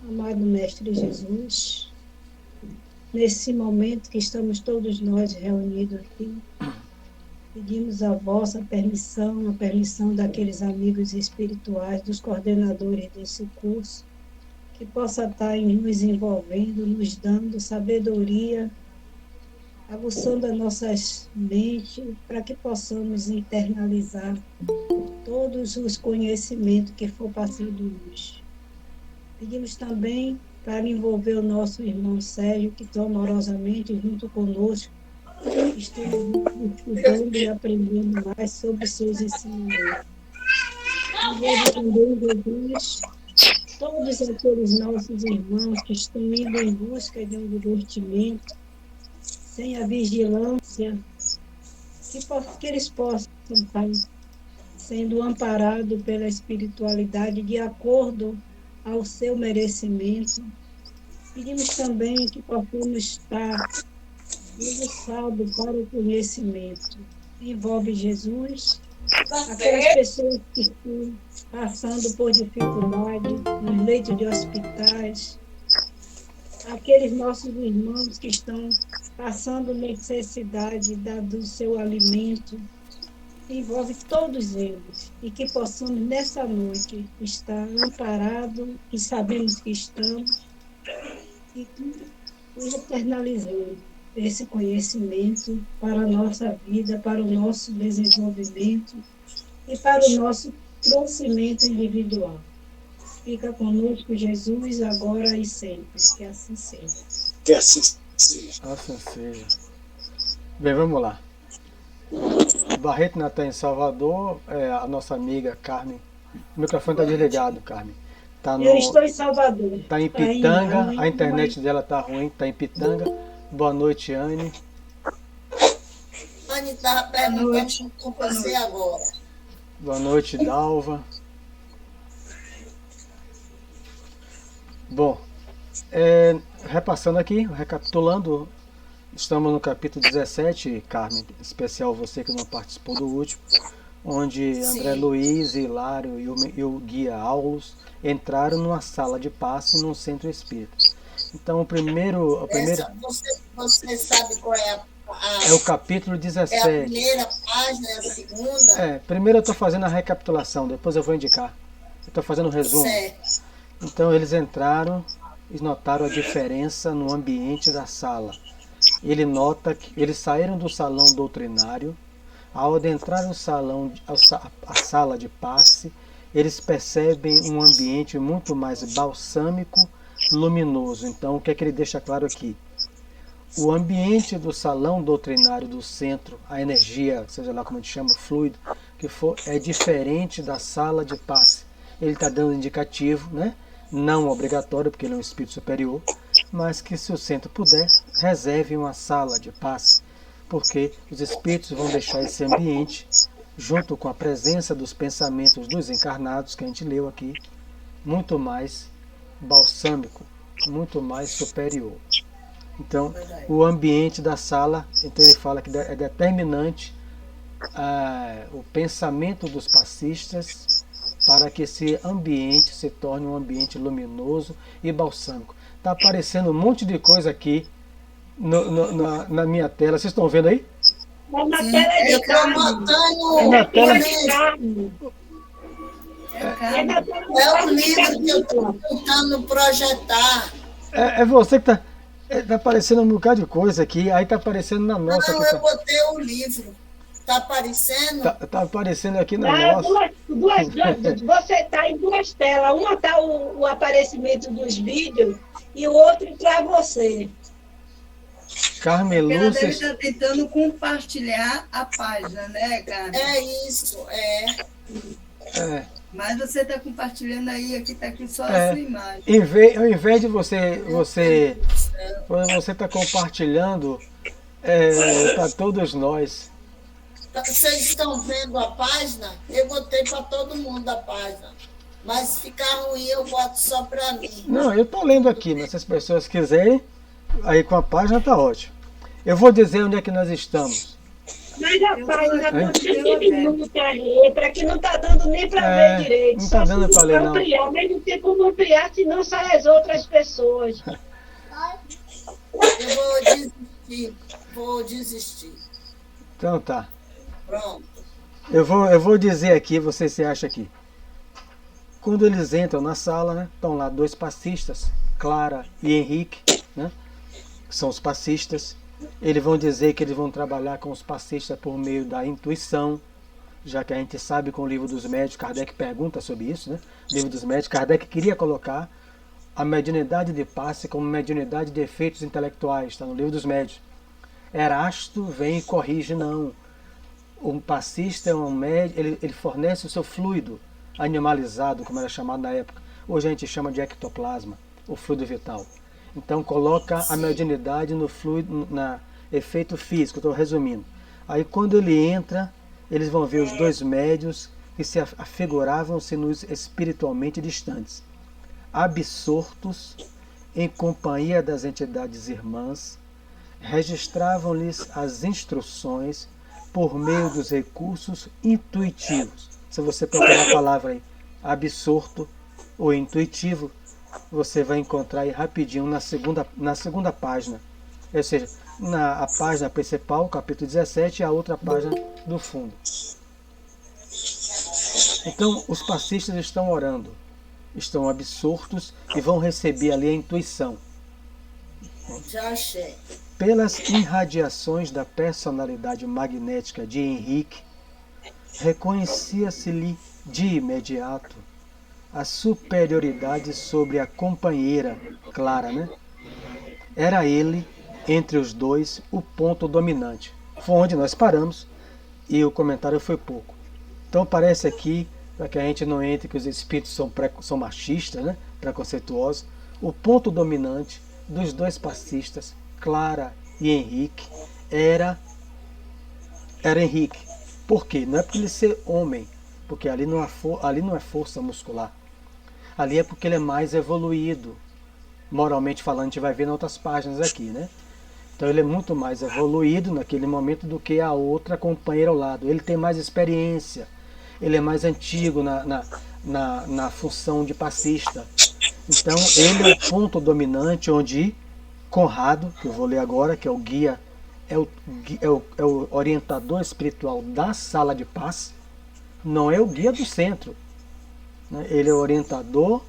Amado Mestre Jesus, nesse momento que estamos todos nós reunidos aqui, pedimos a vossa permissão, a permissão daqueles amigos espirituais, dos coordenadores desse curso, que possa estar nos envolvendo, nos dando sabedoria, aguçando as nossas mentes, para que possamos internalizar todos os conhecimentos que for passando hoje. Pedimos também para envolver o nosso irmão Sérgio, que tão amorosamente junto conosco estamos estudando e aprendendo mais sobre seus ensinamentos. Envolve também, Jesus, todos aqueles nossos irmãos que estão indo em busca de um divertimento, sem a vigilância, que eles possam estar sendo amparados pela espiritualidade de acordo ao seu merecimento. Pedimos também que possamos estar aguçados para o conhecimento. Envolve Jesus, aquelas pessoas que estão passando por dificuldade nos leitos de hospitais, aqueles nossos irmãos que estão passando necessidade do seu alimento. Envolve todos eles, e que possamos nessa noite estar amparados, e sabemos que estamos, e que eternalizemos esse conhecimento para a nossa vida, para o nosso desenvolvimento e para o nosso crescimento individual. Fica conosco, Jesus, agora e sempre. Que assim seja. Que assim seja. Assim seja. Bem, vamos lá. Barreto Natan em Salvador, a nossa amiga Carmen. O microfone está desligado, Carmen. Eu estou em Salvador. Está em Pitanga, a internet dela está ruim, está em Pitanga. Boa noite, Anne. Anne estava perguntando com você agora. Boa noite, Dalva. Bom, repassando aqui, recapitulando, estamos no capítulo 17, Carmen, especial você que não participou do último, onde Sim. André Luiz, Hilário e o guia Aulus entraram numa sala de passe num centro espírita. Então, o primeiro... Você sabe qual é é o capítulo 17. É a primeira página, é a segunda? Primeiro eu estou fazendo a recapitulação, depois eu vou indicar. Eu estou fazendo um resumo. Certo. Então, eles entraram e notaram a diferença no ambiente da sala. Ele nota que eles saíram do salão doutrinário. Ao adentrar no salão, a sala de passe, eles percebem um ambiente muito mais balsâmico, luminoso. Então, o que é que ele deixa claro aqui? O ambiente do salão doutrinário do centro, a energia, seja lá como a gente chama, o fluido, é diferente da sala de passe. Ele está dando indicativo, né? Não obrigatório, porque ele é um espírito superior, mas que se o centro puder, reserve uma sala de passe, porque os espíritos vão deixar esse ambiente, junto com a presença dos pensamentos dos encarnados, que a gente leu aqui, muito mais balsâmico, muito mais superior. Então, o ambiente da sala, então ele fala que é determinante o pensamento dos passistas para que esse ambiente se torne um ambiente luminoso e balsâmico. Está aparecendo um monte de coisa aqui na minha tela. Vocês estão vendo aí? Na tela de Carmen. Na tela de Carmen. É o livro que eu estou tentando projetar. É você que está... Está aparecendo um bocado de coisa aqui, aí está aparecendo na nossa. Não, eu botei o livro. Está aparecendo? Está aparecendo aqui na nossa. Você está em duas telas. Uma está o aparecimento dos vídeos e o outro para você. Carmen Lúcia. Ela deve estar tentando compartilhar a página, né, Carmen? É isso, Mas você está compartilhando aí, aqui está aqui só a sua imagem. Ao invés de você está compartilhando para todos nós. Vocês estão vendo a página? Eu botei para todo mundo a página. Mas se ficar ruim, eu boto só para mim. Não, eu estou lendo aqui, mas se as pessoas quiserem, aí com a página está ótimo. Eu vou dizer onde é que nós estamos. Mas a Eu página tô com aqui, 30 eu minutos a letra, que não está dando nem para ver direito. Não está Só dando se para ler, não. ampliar, mas não tem como ampliar, senão sai as outras pessoas. Eu vou desistir. Vou desistir. Então tá. Pronto. Eu vou dizer aqui, você se acha aqui. Quando eles entram na sala, né, estão lá dois passistas, Clara e Henrique, né, que são os passistas. Eles vão dizer que eles vão trabalhar com os passistas por meio da intuição, já que a gente sabe com o Livro dos Médiuns, Kardec pergunta sobre isso, né? O Livro dos Médiuns, Kardec queria colocar a mediunidade de passe como mediunidade de efeitos intelectuais, está no Livro dos Médiuns. Erasto vem e corrige, não. O passista é um médium, ele fornece o seu fluido animalizado, como era chamado na época. Hoje a gente chama de ectoplasma, o fluido vital. Então coloca a mediunidade no fluido, na efeito físico, estou resumindo. Aí quando ele entra, eles vão ver os dois médios que se afiguravam-se nos espiritualmente distantes, absortos em companhia das entidades irmãs, registravam-lhes as instruções por meio dos recursos intuitivos. Se você procurar a palavra aí, absorto ou intuitivo, você vai encontrar aí rapidinho na segunda página. Ou seja, a página principal, capítulo 17, e a outra página do fundo. Então, os passistas estão orando, estão absortos e vão receber ali a intuição. Já achei. Pelas irradiações da personalidade magnética de Henrique, reconhecia-se-lhe de imediato a superioridade sobre a companheira Clara, né? Era ele, entre os dois, o ponto dominante. Foi onde nós paramos e o comentário foi pouco. Então parece aqui, para que a gente não entre que os espíritos são machistas, né? Preconceituosos, o ponto dominante dos dois passistas, Clara e Henrique, era Henrique. Por quê? Não é porque ele ser homem, porque ali não é força muscular. Ali é porque ele é mais evoluído. Moralmente falando, a gente vai ver em outras páginas aqui, né? Então ele é muito mais evoluído naquele momento do que a outra companheira ao lado. Ele tem mais experiência, ele é mais antigo na função de passista. Então ele é o ponto dominante onde Conrado, que eu vou ler agora, que é o guia, é o orientador espiritual da sala de paz, não é o guia do centro. Né? Ele é o orientador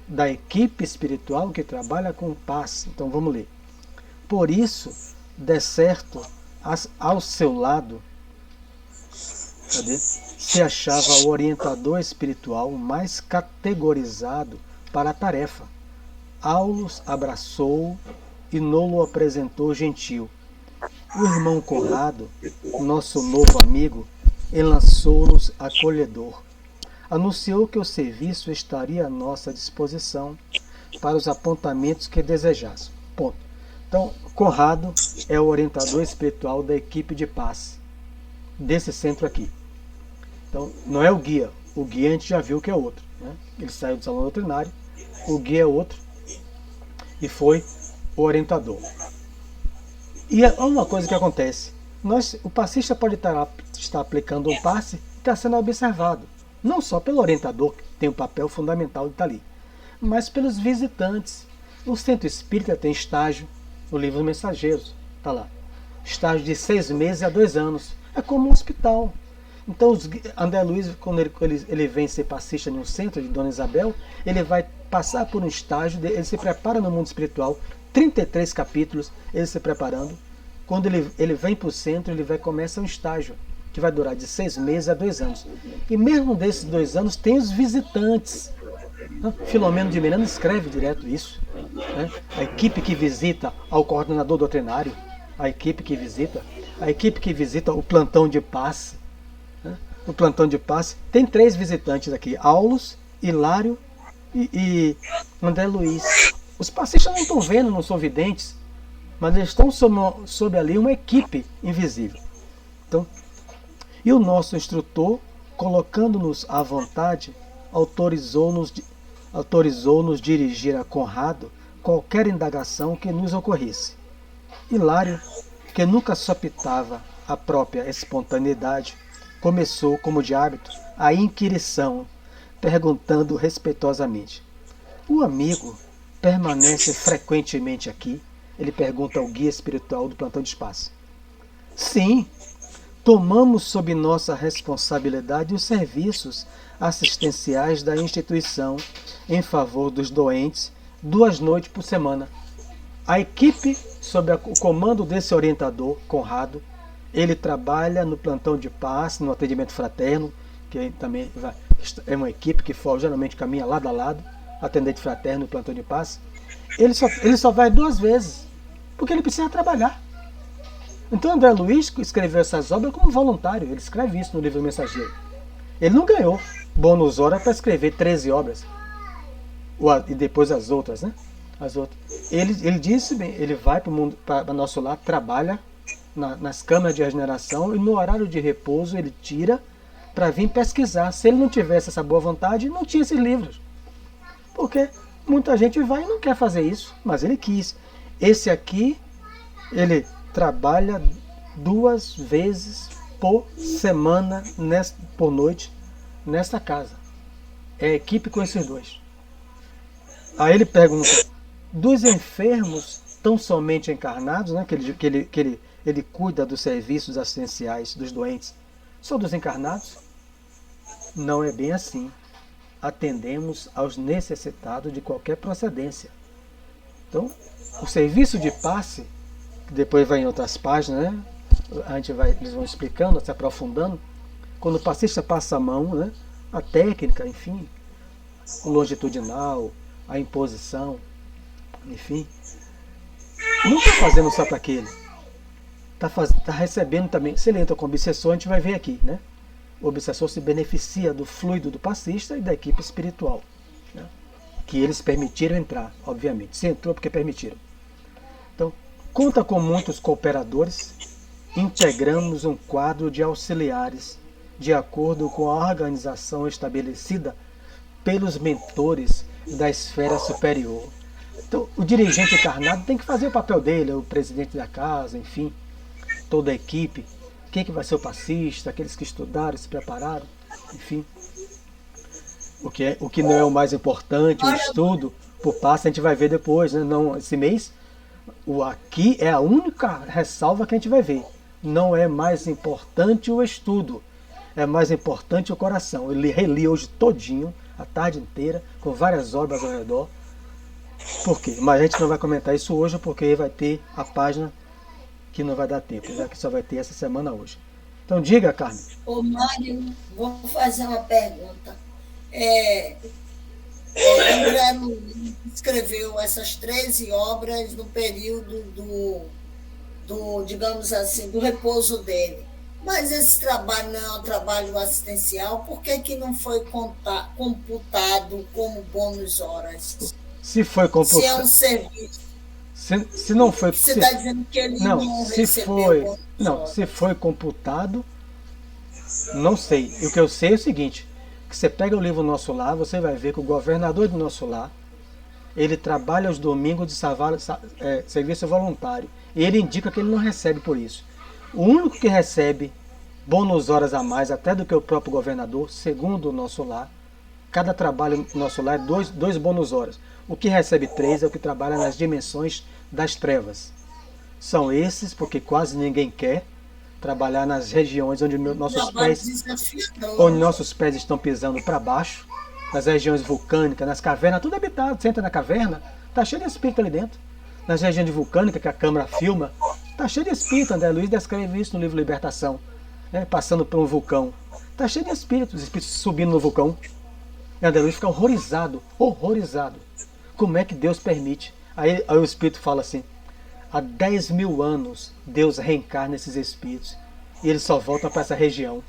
da equipe espiritual que trabalha com paz. Então vamos ler. Por isso, de certo, ao seu lado, se achava o orientador espiritual mais categorizado para a tarefa. Aulus abraçou-o e nolo apresentou gentil. O irmão Conrado, nosso novo amigo, enlaçou-nos acolhedor. Anunciou que o serviço estaria à nossa disposição para os apontamentos que desejasse. Ponto. Então, Conrado é o orientador espiritual da equipe de paz, desse centro aqui. Então, não é o guia. O guia a gente já viu que é outro. Né? Ele saiu do salão doutrinário, o guia é outro, e foi o orientador. E é uma coisa que acontece. O passista pode estar aplicando um passe e está sendo observado. Não só pelo orientador, que tem um papel fundamental de estar ali, mas pelos visitantes. O centro espírita tem estágio, no livro dos Mensageiros, está lá. Estágio de 6 meses a 2 anos. É como um hospital. Então, André Luiz, quando ele vem ser passista no centro de Dona Isabel, ele vai passar por um estágio, ele se prepara no mundo espiritual, 33 capítulos, ele se preparando. Quando ele vem para o centro, começa um estágio, que vai durar de 6 meses a 2 anos. E mesmo desses 2 anos, tem os visitantes. Filomeno de Miranda escreve direto isso. Né? A equipe que visita ao coordenador doutrinário, a equipe que visita o plantão de passe. Né? O plantão de passe tem 3 visitantes aqui, Aulus, Hilário e André Luiz. Os passistas não estão vendo, não são videntes, mas eles estão sob ali uma equipe invisível. Então, e o nosso instrutor, colocando-nos à vontade, autorizou-nos dirigir a Conrado qualquer indagação que nos ocorresse. Hilário, que nunca sopitava a própria espontaneidade, começou, como de hábito, a inquirição, perguntando respeitosamente: o amigo permanece frequentemente aqui? Ele pergunta ao guia espiritual do plantão de espaço. Sim, tomamos sob nossa responsabilidade os serviços assistenciais da instituição em favor dos doentes 2 noites por semana. A equipe, sob o comando desse orientador, Conrado, ele trabalha no plantão de passe, no atendimento fraterno, que também é uma equipe que geralmente caminha lado a lado, atendente fraterno e plantão de passe. Ele só vai 2 vezes, porque ele precisa trabalhar. Então André Luiz escreveu essas obras como voluntário, ele escreve isso no livro Mensageiro. Ele não ganhou bônus hora para escrever 13 obras, e depois as outras, né? As outras. Ele disse bem, ele vai para o mundo, para nosso lar, trabalha nas câmaras de regeneração e no horário de repouso ele tira para vir pesquisar. Se ele não tivesse essa boa vontade, não tinha esses livros. Porque muita gente vai e não quer fazer isso, mas ele quis. Esse aqui, ele trabalha 2 vezes por semana, por noite, nesta casa. É a equipe com esses 2. Aí ele pergunta: dos enfermos tão somente encarnados, né, que ele cuida dos serviços assistenciais dos doentes, só dos encarnados? Não é bem assim. Atendemos aos necessitados de qualquer procedência. Então, o serviço de passe, que depois vai em outras páginas, né? Eles vão explicando, se aprofundando. Quando o passista passa a mão, né? A técnica, enfim, o longitudinal, a imposição, enfim, não está fazendo só para aquele. Está recebendo também. Se ele entra com obsessor, a gente vai ver aqui, né? O obsessor se beneficia do fluido do passista e da equipe espiritual, né? Que eles permitiram entrar, obviamente. Se entrou porque permitiram. Então, conta com muitos cooperadores. Integramos um quadro de auxiliares de acordo com a organização estabelecida pelos mentores da esfera superior. Então, o dirigente encarnado tem que fazer o papel dele, o presidente da casa, enfim, toda a equipe. Quem que vai ser o passista, aqueles que estudaram, se prepararam, enfim. O que não é o mais importante, o estudo, por passo, a gente vai ver depois, né? Não, esse mês, aqui é a única ressalva que a gente vai ver. Não é mais importante o estudo, é mais importante o coração. Eu reli hoje todinho, a tarde inteira, com várias obras ao redor. Por quê? Mas a gente não vai comentar isso hoje, porque vai ter a página que não vai dar tempo, já que só vai ter essa semana hoje. Então diga, Carmen. Ô Mário, vou fazer uma pergunta. André Luiz escreveu essas 13 obras no período digamos assim, do repouso dele. Mas esse trabalho não é um trabalho assistencial, por que não foi computado como bônus horas? Se foi computado. Se é um serviço. Se não foi. Você está dizendo que ele não recebeu. Se foi computado, não sei. O que eu sei é o seguinte: que você pega o livro Nosso Lar, você vai ver que o governador do Nosso Lar, ele trabalha aos domingos de serviço voluntário. E ele indica que ele não recebe por isso. O único que recebe bônus horas a mais, até do que o próprio governador, segundo o Nosso Lar, cada trabalho no Nosso Lar é 2 bônus horas. O que recebe 3 é o que trabalha nas dimensões das trevas. São esses, porque quase ninguém quer trabalhar nas regiões onde nossos pés estão pisando para baixo, nas regiões vulcânicas, nas cavernas, tudo habitado. Você entra na caverna, está cheio de espírito ali dentro. Nas regiões vulcânicas, que a câmera filma, está cheio de espírito. André Luiz descreve isso no livro Libertação, né? Passando por um vulcão. Está cheio de espíritos, os espíritos subindo no vulcão. E André Luiz fica horrorizado. Como é que Deus permite? Aí o espírito fala assim: há 10.000 anos Deus reencarna esses espíritos e eles só voltam para essa região.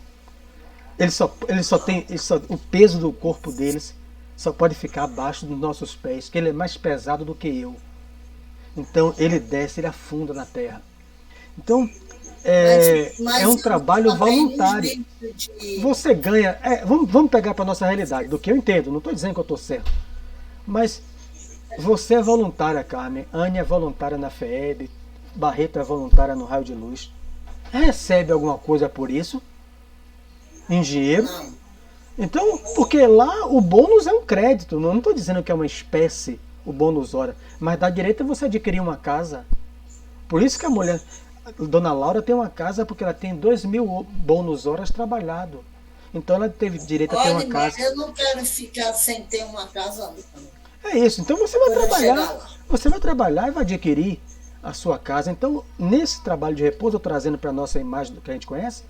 O peso do corpo deles só pode ficar abaixo dos nossos pés, que ele é mais pesado do que eu. Então ele desce, ele afunda na terra. Então é um trabalho voluntário. Você ganha. Vamos pegar para a nossa realidade, do que eu entendo. Não estou dizendo que eu estou certo, mas você é voluntária, Carmen. Ania é voluntária na FEB. Barreto é voluntária no Raio de Luz. recebe alguma coisa por isso, em dinheiro. Não. Então, porque lá o bônus é um crédito, não estou dizendo que é uma espécie, o bônus hora, mas dá direito a você adquirir uma casa. Por isso que a mulher, Dona Laura, tem uma casa, porque ela tem 2.000 bônus horas trabalhado. Então ela teve direito a ter uma Olha, casa. mas eu não quero ficar sem ter uma casa, não. É isso, então você vai Quando eu chegar trabalhar, lá. você vai trabalhar e vai adquirir a sua casa. Então, nesse trabalho de repouso, eu trazendo para a nossa imagem do que a gente conhece,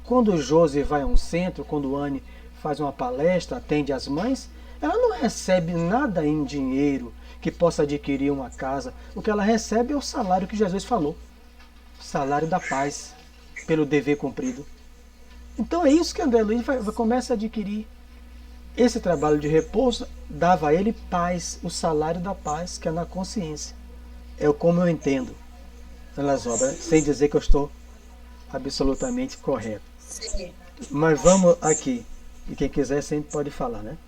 quando o Josi vai a um centro, quando o Anne faz uma palestra, atende as mães, ela não recebe nada em dinheiro que possa adquirir uma casa. O que ela recebe é o salário que Jesus falou, o salário da paz, pelo dever cumprido. Então é isso que André Luiz começa a adquirir. Esse trabalho de repouso dava a ele paz, o salário da paz, que é na consciência. É como eu entendo pelas obras, sem dizer que eu estou absolutamente correto. Sim. Mas vamos aqui, e quem quiser sempre pode falar, né?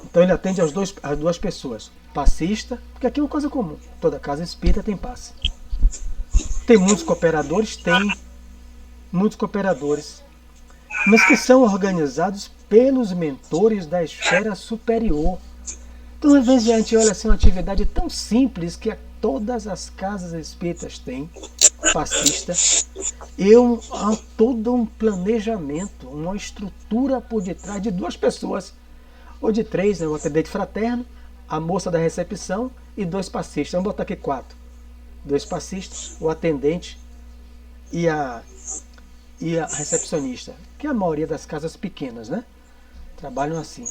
Então ele atende as duas pessoas, passista, porque aqui é uma coisa comum, toda casa espírita tem passe. Tem muitos cooperadores, mas que são organizados pelos mentores da esfera superior. Então, às vezes, a gente olha assim, uma atividade tão simples que todas as casas espíritas têm, passista, há todo um planejamento, uma estrutura por detrás de duas pessoas, ou de três, né? O atendente fraterno, a moça da recepção e 2 passistas. Vamos botar aqui 4. 2 passistas, o atendente e a recepcionista, que é a maioria das casas pequenas, né? Trabalham assim.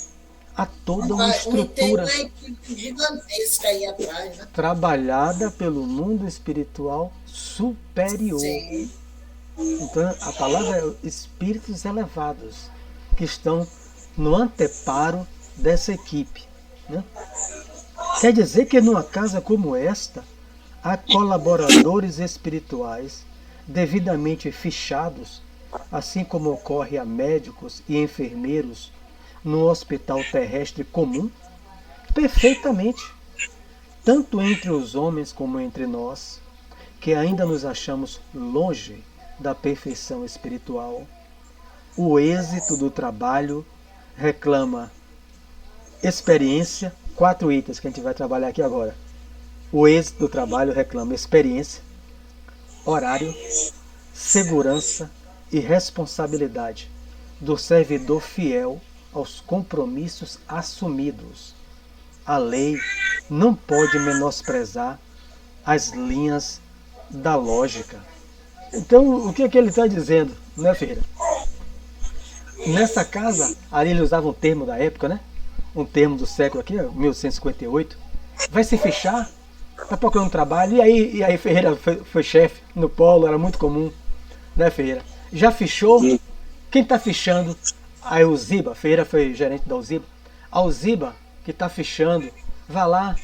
Há toda uma estrutura Tem uma equipe gigantesca aí atrás, né? trabalhada pelo mundo espiritual superior. Sim. Então a palavra é espíritos elevados, que estão no anteparo dessa equipe, né? Quer dizer que numa casa como esta, há colaboradores espirituais devidamente fichados, assim como ocorre a médicos e enfermeiros no hospital terrestre comum, perfeitamente, tanto entre os homens como entre nós, que ainda nos achamos longe da perfeição espiritual. O êxito do trabalho reclama experiência, 4 itens que a gente vai trabalhar aqui agora. O êxito do trabalho reclama experiência, horário, segurança e responsabilidade do servidor fiel aos compromissos assumidos. A lei não pode menosprezar as linhas da lógica. Então, o que é que ele está dizendo, né, Ferreira? Nessa casa, ali ele usava um termo da época, né? Um termo do século aqui, 1158. Vai se fechar? Está procurando trabalho? E aí Ferreira foi chefe no polo, era muito comum, né, Ferreira? Já fechou? Quem está fechando? A Elziba, Ferreira foi gerente da Elziba. A Elziba, que está fechando, vai lá,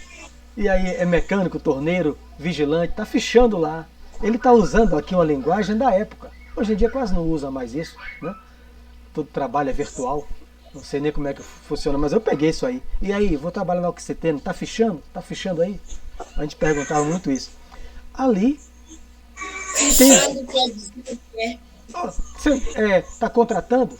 e aí é mecânico, torneiro, vigilante, está fechando lá. Ele está usando aqui uma linguagem da época. Hoje em dia quase não usa mais isso, né? Todo trabalho é virtual. Não sei nem como é que funciona, mas eu peguei isso aí. E aí, vou trabalhar na Oxiteno, está fechando? Está fechando aí? A gente perguntava muito isso. Ali... Fechando quer dizer que Você está contratando?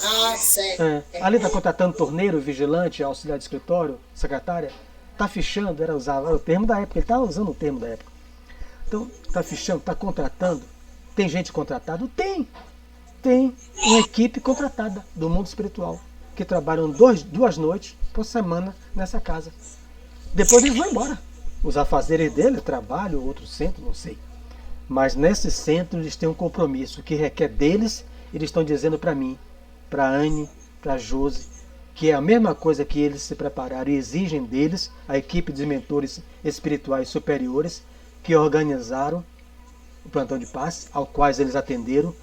Ah, certo. Ali está contratando torneiro, vigilante, auxiliar de escritório, secretária. Está fechando, era o termo da época. Ele está usando o termo da época. Então, está fechando, está contratando. Tem gente contratada? Tem uma equipe contratada do mundo espiritual que trabalham 2 noites por semana nessa casa. Depois eles vão embora. Os afazeres dele, trabalho, outro centro, não sei. Mas nesse centro eles têm um compromisso que requer deles. Eles estão dizendo para mim, para Anne, para Josi, que é a mesma coisa que eles se prepararam e exigem deles, a equipe de mentores espirituais superiores que organizaram o plantão de paz, ao quais eles atenderam,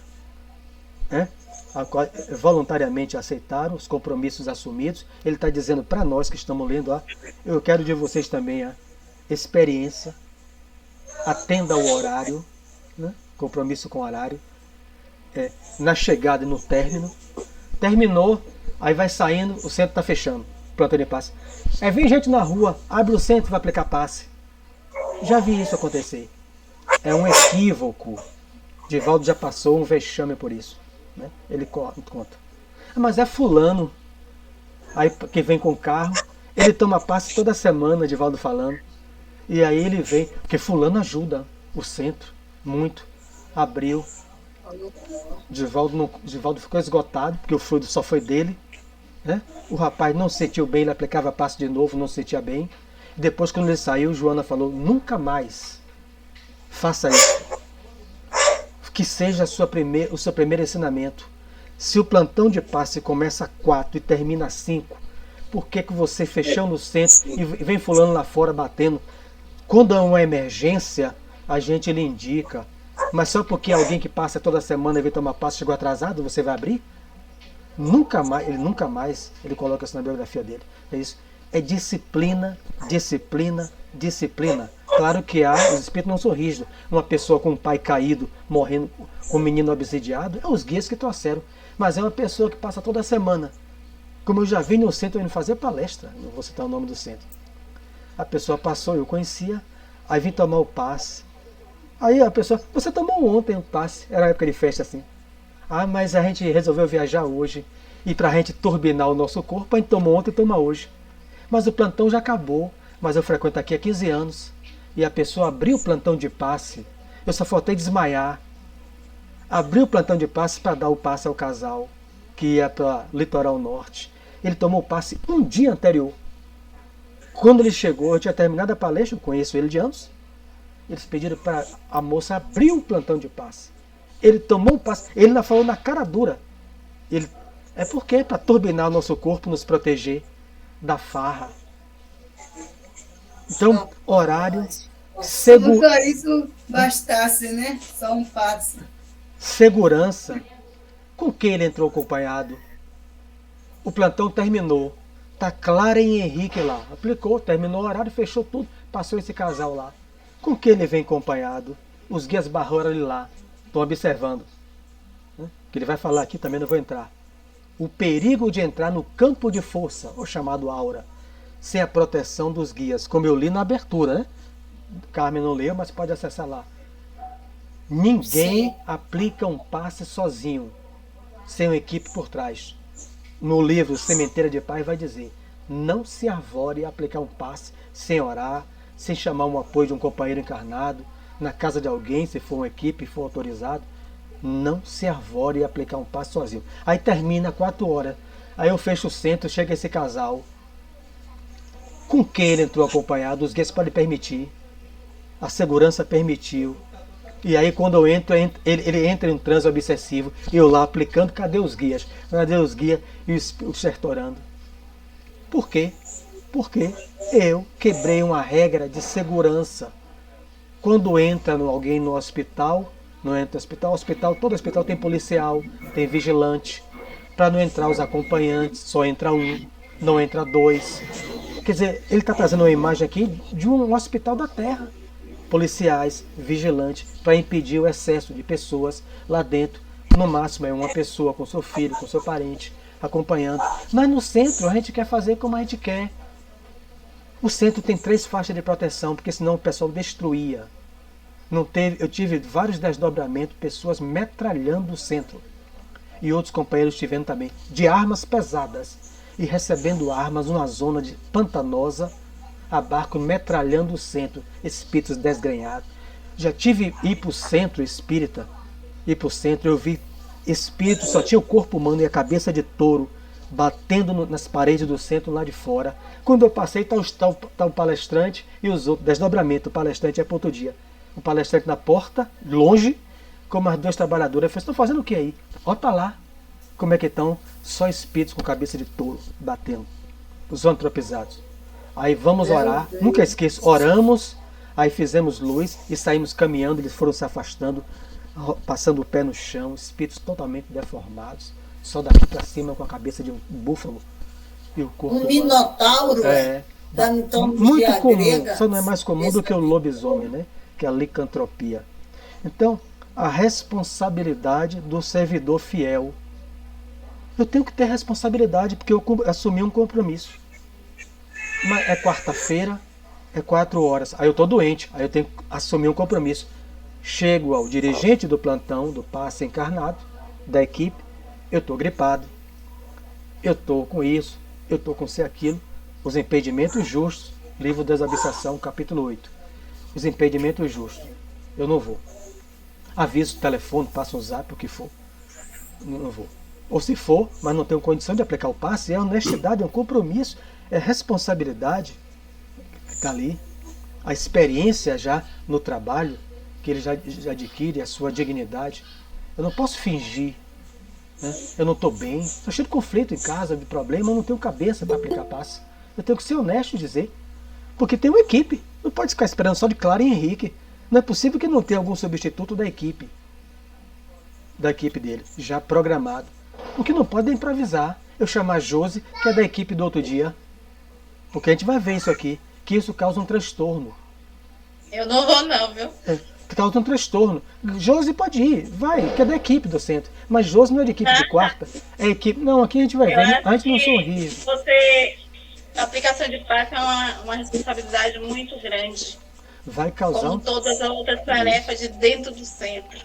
ao qual voluntariamente aceitaram os compromissos assumidos. Ele está dizendo para nós que estamos lendo, eu quero de vocês também a experiência, atenda ao horário, né? Compromisso com o horário, na chegada e no término. Terminou, aí vai saindo, o centro está fechando, plantão de passe. Vem gente na rua, abre o centro e vai aplicar passe. Já vi isso acontecer. é um equívoco. Divaldo já passou um vexame por isso, né? Ele conta. Mas é fulano, aí que vem com o carro, ele toma passe toda semana, Divaldo falando. E aí ele vem, porque fulano ajuda o centro, muito. Abriu. Divaldo ficou esgotado, porque o fluido só foi dele, né? O rapaz não sentiu bem, ele aplicava passe de novo, não sentia bem. Depois, quando ele saiu, Joana falou, nunca mais faça isso. Que seja o seu primeiro ensinamento. Se o plantão de passe começa às 4 e termina às 5, por que você fechou no centro e vem fulano lá fora batendo? Quando é uma emergência, a gente lhe indica. Mas só porque alguém que passa toda semana e vem tomar passe chegou atrasado, você vai abrir? Nunca mais, ele coloca isso na biografia dele. É isso. É disciplina, disciplina, disciplina. Claro que os espíritos não são rígidos. Uma pessoa com um pai caído, morrendo, com um menino obsidiado, é os guias que trouxeram. Mas é uma pessoa que passa toda semana. Como eu já vi no centro indo fazer palestra, não vou citar o nome do centro. A pessoa passou, eu conhecia, aí vim tomar o passe. Aí a pessoa, você tomou ontem o passe, era época de festa assim. Ah, mas a gente resolveu viajar hoje. E para a gente turbinar o nosso corpo, a gente tomou ontem e toma hoje. Mas o plantão já acabou, mas eu frequento aqui há 15 anos. E a pessoa abriu o plantão de passe, eu só faltei desmaiar. Abriu o plantão de passe para dar o passe ao casal, que ia para o litoral norte. Ele tomou o passe um dia anterior. Quando ele chegou, eu tinha terminado a palestra, eu conheço ele de anos. Eles pediram para a moça abrir um plantão de passe. Ele tomou um passe, ele ainda falou na cara dura. É porque é para turbinar o nosso corpo, nos proteger da farra. Então, horário, Se isso bastasse, né? Só um passe. segurança. Com quem ele entrou acompanhado? O plantão terminou. Tá Clara e Henrique lá. Aplicou, terminou o horário, fechou tudo. Passou esse casal lá. Com quem ele vem acompanhado? Os guias barraram ele lá. Estão observando. O que ele vai falar aqui também não vou entrar. O perigo de entrar no campo de força, o chamado aura, sem a proteção dos guias, como eu li na abertura, né? Carmen não leu, mas pode acessar lá. Ninguém aplica um passe sozinho, sem uma equipe por trás. No livro Sementeira de Paz vai dizer, não se arvore a aplicar um passe sem orar, sem chamar um apoio de um companheiro encarnado, na casa de alguém, se for uma equipe, for autorizado. Não se arvore a aplicar um passe sozinho. Aí termina 4 horas. Aí eu fecho o centro, chega esse casal. Com quem ele entrou acompanhado? Os guias podem permitir. A segurança permitiu. E aí quando eu entro, ele entra em um transe obsessivo. E eu lá aplicando, cadê os guias? Cadê os guias? E o sertorando. Por quê? Porque eu quebrei uma regra de segurança. Quando entra alguém no hospital, não entra no hospital, todo hospital tem policial, tem vigilante. Para não entrar os acompanhantes, só entra um, não entra 2. Quer dizer, ele está trazendo uma imagem aqui de um hospital da Terra. Policiais, vigilantes, para impedir o excesso de pessoas lá dentro. No máximo é uma pessoa com seu filho, com seu parente, acompanhando. Mas no centro a gente quer fazer como a gente quer. O centro tem 3 faixas de proteção, porque senão o pessoal destruía. Eu tive vários desdobramentos, pessoas metralhando o centro. E outros companheiros tivendo também, de armas pesadas. E recebendo armas numa zona pantanosa, a barco metralhando o centro, espíritos desgrenhados. Já tive ir para o centro espírita, eu vi espíritos, só tinha o corpo humano e a cabeça de touro, batendo nas paredes do centro lá de fora. Quando eu passei, está o palestrante e os outros, desdobramento, o palestrante é para outro dia. O palestrante na porta, longe, como as 2 trabalhadoras. Eu falei, estão fazendo o que aí? Olha para lá, como é que estão? Só espíritos com cabeça de touro, batendo, os antropizados. Aí vamos orar, nunca esqueço, oramos, aí fizemos luz e saímos caminhando, eles foram se afastando, passando o pé no chão, espíritos totalmente deformados, só daqui para cima com a cabeça de um búfalo e o corpo. Um minotauro, então, muito comum, só não é mais comum do que o lobisomem, né? Que é a licantropia. Então, a responsabilidade do servidor fiel. Eu tenho que ter responsabilidade porque eu assumi um compromisso. Mas é quarta-feira, é 4 horas, aí eu estou doente, aí eu tenho que assumir um compromisso. Chego ao dirigente do plantão, do passe encarnado, da equipe, eu estou gripado, eu estou com isso, eu estou com aquilo, os impedimentos justos, livro das Abissação, capítulo 8. Os impedimentos justos, eu não vou. Aviso o telefone, passo um zap, o que for. Não vou. Ou se for, mas não tenho condição de aplicar o passe, é honestidade, é um compromisso, é responsabilidade que está ali. A experiência já no trabalho, que ele já adquire, a sua dignidade. Eu não posso fingir. Né? Eu não estou bem, estou cheio de conflito em casa, de problema, eu não tenho cabeça para aplicar passe. Eu tenho que ser honesto e dizer. Porque tem uma equipe. Não pode ficar esperando só de Clara e Henrique. Não é possível que não tenha algum substituto da equipe dele, já programado. O que não pode é improvisar. Eu chamar a Josi, que é da equipe do outro dia. Porque a gente vai ver isso aqui, que isso causa um transtorno. Eu não vou não, viu? Que causa um transtorno. Josi pode ir, vai, que é da equipe do centro. Mas Josi não é de equipe de quarta. É equipe. Não, aqui a gente vai ver. A gente não sorri. A aplicação de passe é uma responsabilidade muito grande. Vai causar. Como todas as outras tarefas de dentro do centro.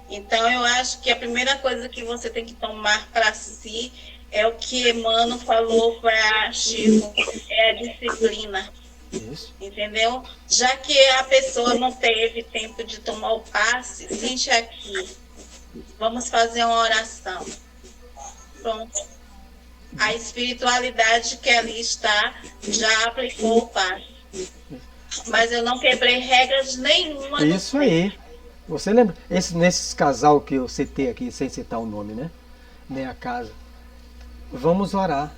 Então, eu acho que a primeira coisa que você tem que tomar para si é o que Emmanuel falou para Chico, é a disciplina. Isso. Entendeu? Já que a pessoa não teve tempo de tomar o passe, sente aqui. Vamos fazer uma oração. Pronto. A espiritualidade que ali está já aplicou o passe. Mas eu não quebrei regras nenhuma. Isso aí. Você lembra? Nesses casal que eu citei aqui, sem citar o nome, né? Nem a casa. Vamos orar.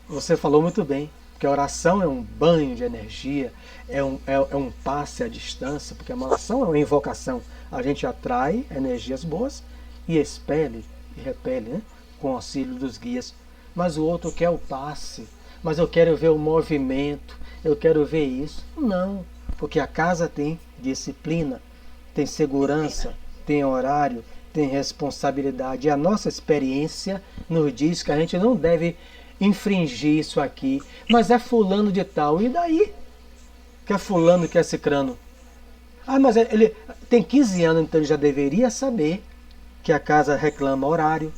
Você falou muito bem. Porque a oração é um banho de energia, é um passe à distância, porque a oração é uma invocação. A gente atrai energias boas e expele e repele, né? Com o auxílio dos guias. Mas o outro quer o passe. Mas eu quero ver o movimento, eu quero ver isso. Não, porque a casa tem disciplina, tem segurança, tem horário, tem responsabilidade. E a nossa experiência nos diz que a gente não deve infringir isso aqui. Mas é fulano de tal. E daí? Que é fulano, que é cicrano. Ah, mas ele tem 15 anos, então ele já deveria saber que a casa reclama horário,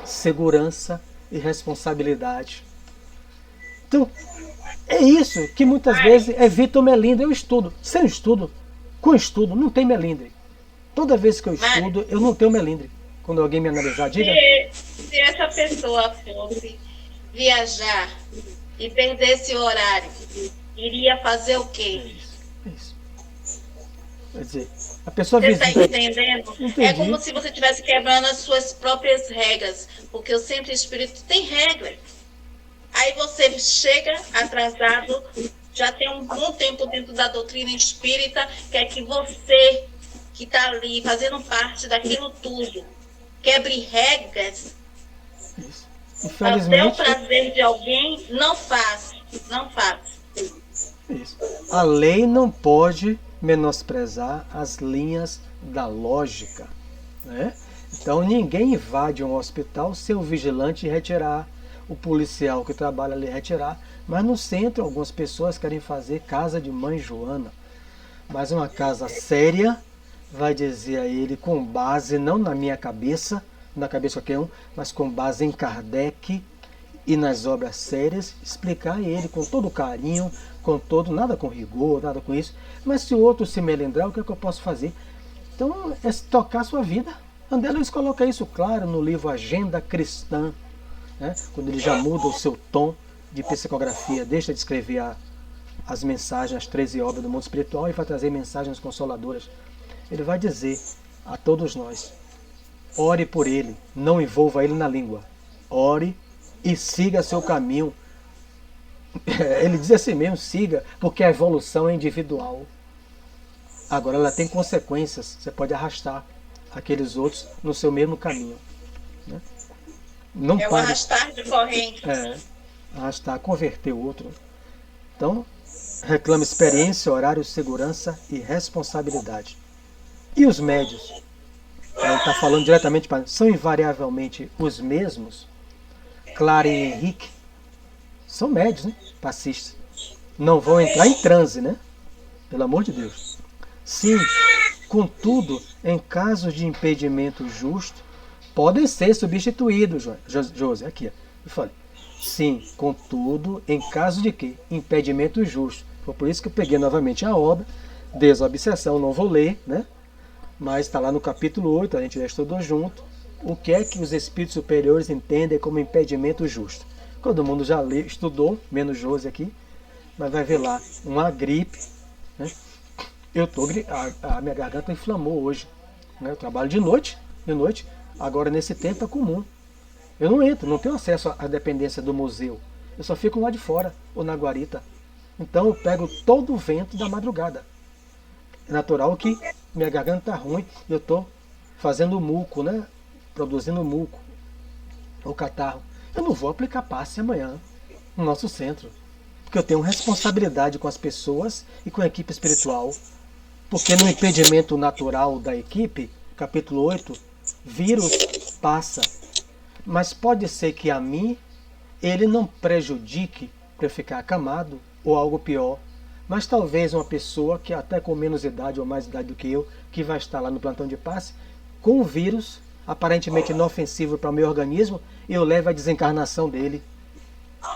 segurança e responsabilidade. Então, é isso que muitas vezes evita o melindre. Eu estudo. Sem estudo, com estudo, não tem melindre. Toda vez que eu estudo, eu não tenho melindre. Quando alguém me analisar, diga. Se essa pessoa fosse viajar e perdesse o horário, iria fazer o quê? É isso. Quer dizer, a pessoa Você está visita. entendendo? Entendi. É como se você estivesse quebrando as suas próprias regras, porque o centro espírita tem regra. Aí você chega atrasado, já tem um bom tempo dentro da doutrina espírita, que é que você, que está ali fazendo parte daquilo tudo, quebre regras. Isso. Até o Infelizmente, prazer de alguém, não faz. Não faz. isso. A lei não pode menosprezar as linhas da lógica, né? Então ninguém invade um hospital sem o vigilante retirar, o policial que trabalha ali retirar, mas no centro algumas pessoas querem fazer casa de mãe Joana. Mas uma casa séria vai dizer a ele, com base não na minha cabeça, na cabeça de qualquer um, mas com base em Kardec e nas obras sérias, explicar a ele com todo carinho, com todo, nada com rigor, nada com isso. Mas se o outro se melindrar, o que é que eu posso fazer? Então, é tocar a sua vida. André Luiz coloca isso claro no livro Agenda Cristã, né? Quando ele já muda o seu tom de psicografia, deixa de escrever as mensagens, as 13 obras do mundo espiritual, e vai trazer mensagens consoladoras. Ele vai dizer a todos nós: ore por ele, não envolva ele na língua. Ore e siga seu caminho. Ele diz assim mesmo, siga, porque a evolução é individual. Agora ela tem consequências, você pode arrastar aqueles outros no seu mesmo caminho, né? Não É o pare. arrastar de corrente. Arrastar, converter o outro. Então, reclama experiência, horário, segurança e responsabilidade. E os médios? Ele está falando diretamente para... São invariavelmente os mesmos? Clara e Henrique são médios, né? Passistas. Não vão entrar em transe, né? Pelo amor de Deus. Sim, Contudo, em casos de impedimento justo, podem ser substituídos, José. Aqui, eu falei. Sim, contudo, em caso de quê? Impedimento justo. Foi por isso que eu peguei novamente a obra, Desobsessão, não vou ler, né? Mas está lá no capítulo 8, a gente já estudou junto, o que é que os espíritos superiores entendem como impedimento justo. Todo mundo já estudou, menos José aqui, mas vai ver lá, uma gripe, né? A minha garganta inflamou hoje, né? Eu trabalho de noite, agora nesse tempo é comum. Eu não entro, não tenho acesso à dependência do museu, eu só fico lá de fora, ou na guarita. Então eu pego todo o vento da madrugada. É natural que minha garganta está ruim, eu estou fazendo muco, né? Produzindo muco, ou catarro. Eu não vou aplicar passe amanhã no nosso centro, porque eu tenho responsabilidade com as pessoas e com a equipe espiritual. Porque no impedimento natural da equipe, capítulo 8, vírus passa. Mas pode ser que a mim ele não prejudique para eu ficar acamado ou algo pior. Mas talvez uma pessoa que até com menos idade ou mais idade do que eu, que vai estar lá no plantão de passe, com o vírus, aparentemente inofensivo para o meu organismo, eu levo a desencarnação dele.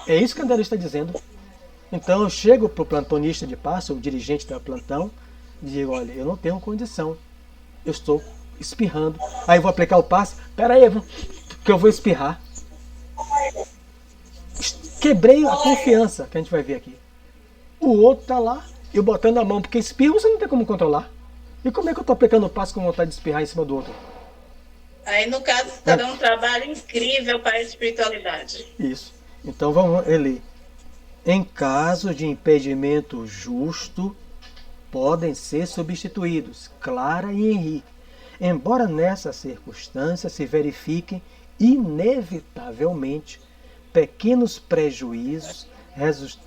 É isso que a André está dizendo. Então eu chego para o plantonista de passe, o dirigente do plantão, e digo, olha, eu não tenho condição, eu estou espirrando. Aí eu vou aplicar o passe, peraí, que eu vou espirrar. Quebrei a confiança, que a gente vai ver aqui. O outro está lá, eu botando a mão, porque espirro você não tem como controlar. E como é que eu estou aplicando o passe com vontade de espirrar em cima do outro? Aí, no caso, está dando um trabalho incrível para a espiritualidade. Isso. Então vamos ler. Em caso de impedimento justo, podem ser substituídos Clara e Henrique, embora nessa circunstância se verifiquem inevitavelmente pequenos prejuízos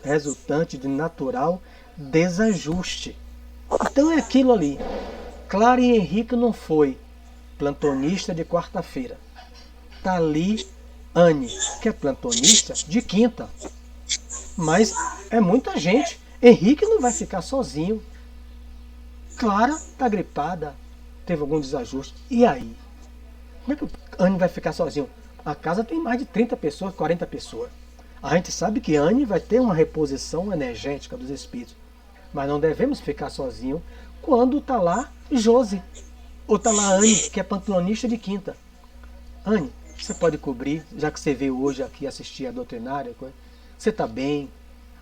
resultantes de natural desajuste. Então é aquilo ali. Clara e Henrique não foi plantonista de quarta-feira. Está ali Anne, que é plantonista de quinta. Mas é muita gente. Henrique não vai ficar sozinho. Clara está gripada, teve algum desajuste. E aí? Como é que Anne vai ficar sozinho? A casa tem mais de 30 pessoas, 40 pessoas. A gente sabe que Anne vai ter uma reposição energética dos espíritos. Mas não devemos ficar sozinhos quando está lá Josi. Ou está lá Anne, que é plantonista de quinta. Anne, você pode cobrir, já que você veio hoje aqui assistir a doutrinária. Você está bem?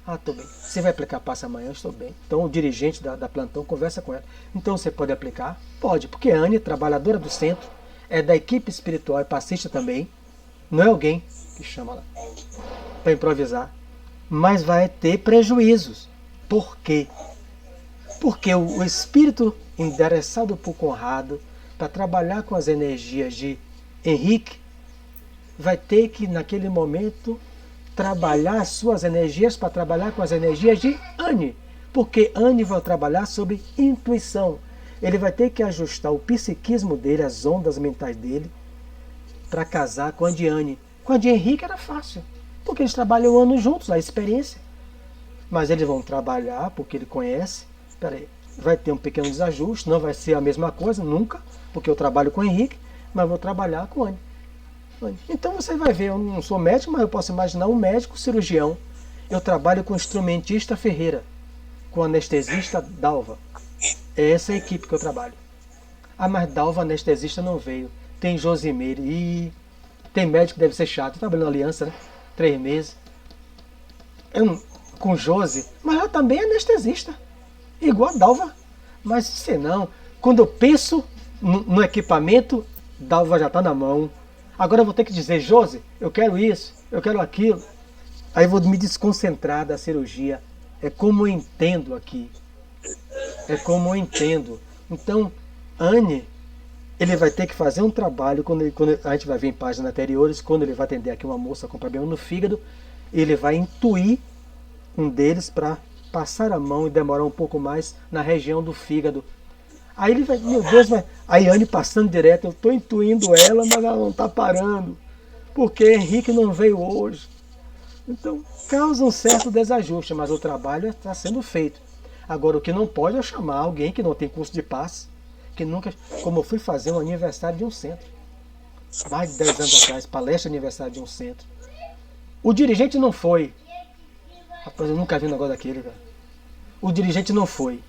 Ah, estou bem. Você vai aplicar passe amanhã? Estou bem. Então o dirigente da plantão conversa com ela. Então você pode aplicar? Pode, porque a Anne, trabalhadora do centro, é da equipe espiritual, é passista também. Não é alguém que chama lá para improvisar. Mas vai ter prejuízos. Por quê? Porque o espírito endereçado por Conrado para trabalhar com as energias de Henrique vai ter que, naquele momento, trabalhar as suas energias para trabalhar com as energias de Anne. Porque Anne vai trabalhar sobre intuição. Ele vai ter que ajustar o psiquismo dele, as ondas mentais dele, para casar com a de Anne. Com a de Henrique era fácil, porque eles trabalham anos juntos, a experiência. Mas eles vão trabalhar, porque ele conhece. Peraí, vai ter um pequeno desajuste, não vai ser a mesma coisa, nunca, porque eu trabalho com o Henrique, mas vou trabalhar com a Anne. Então você vai ver, eu não sou médico, mas eu posso imaginar um médico cirurgião. Eu trabalho com o instrumentista Ferreira, com o anestesista Dalva. É essa a equipe que eu trabalho. Ah, mas Dalva, anestesista, não veio. Tem Josimeire, e tem médico que deve ser chato. Eu trabalho na Aliança, né? 3 meses. Com Josi, mas ela também é anestesista. Igual a Dalva. Mas se não, quando eu penso no equipamento, Dalva já está na mão. Agora eu vou ter que dizer, Josi, eu quero isso, eu quero aquilo. Aí eu vou me desconcentrar da cirurgia. É como eu entendo aqui. É como eu entendo. Então, Anne, ele vai ter que fazer um trabalho, quando a gente vai ver em páginas anteriores, quando ele vai atender aqui uma moça com problema no fígado, ele vai intuir um deles para passar a mão e demorar um pouco mais na região do fígado. Aí ele vai, meu Deus, aí Anne passando direto, eu estou intuindo ela, mas ela não está parando, porque Henrique não veio hoje. Então, causa um certo desajuste, mas o trabalho está sendo feito. Agora, o que não pode é chamar alguém que não tem curso de passe, porque nunca, como eu fui fazer um aniversário de um centro, mais de 10 anos atrás, palestra de aniversário de um centro. O dirigente não foi. Rapaz, eu nunca vi um negócio daquele, cara. O dirigente não foi.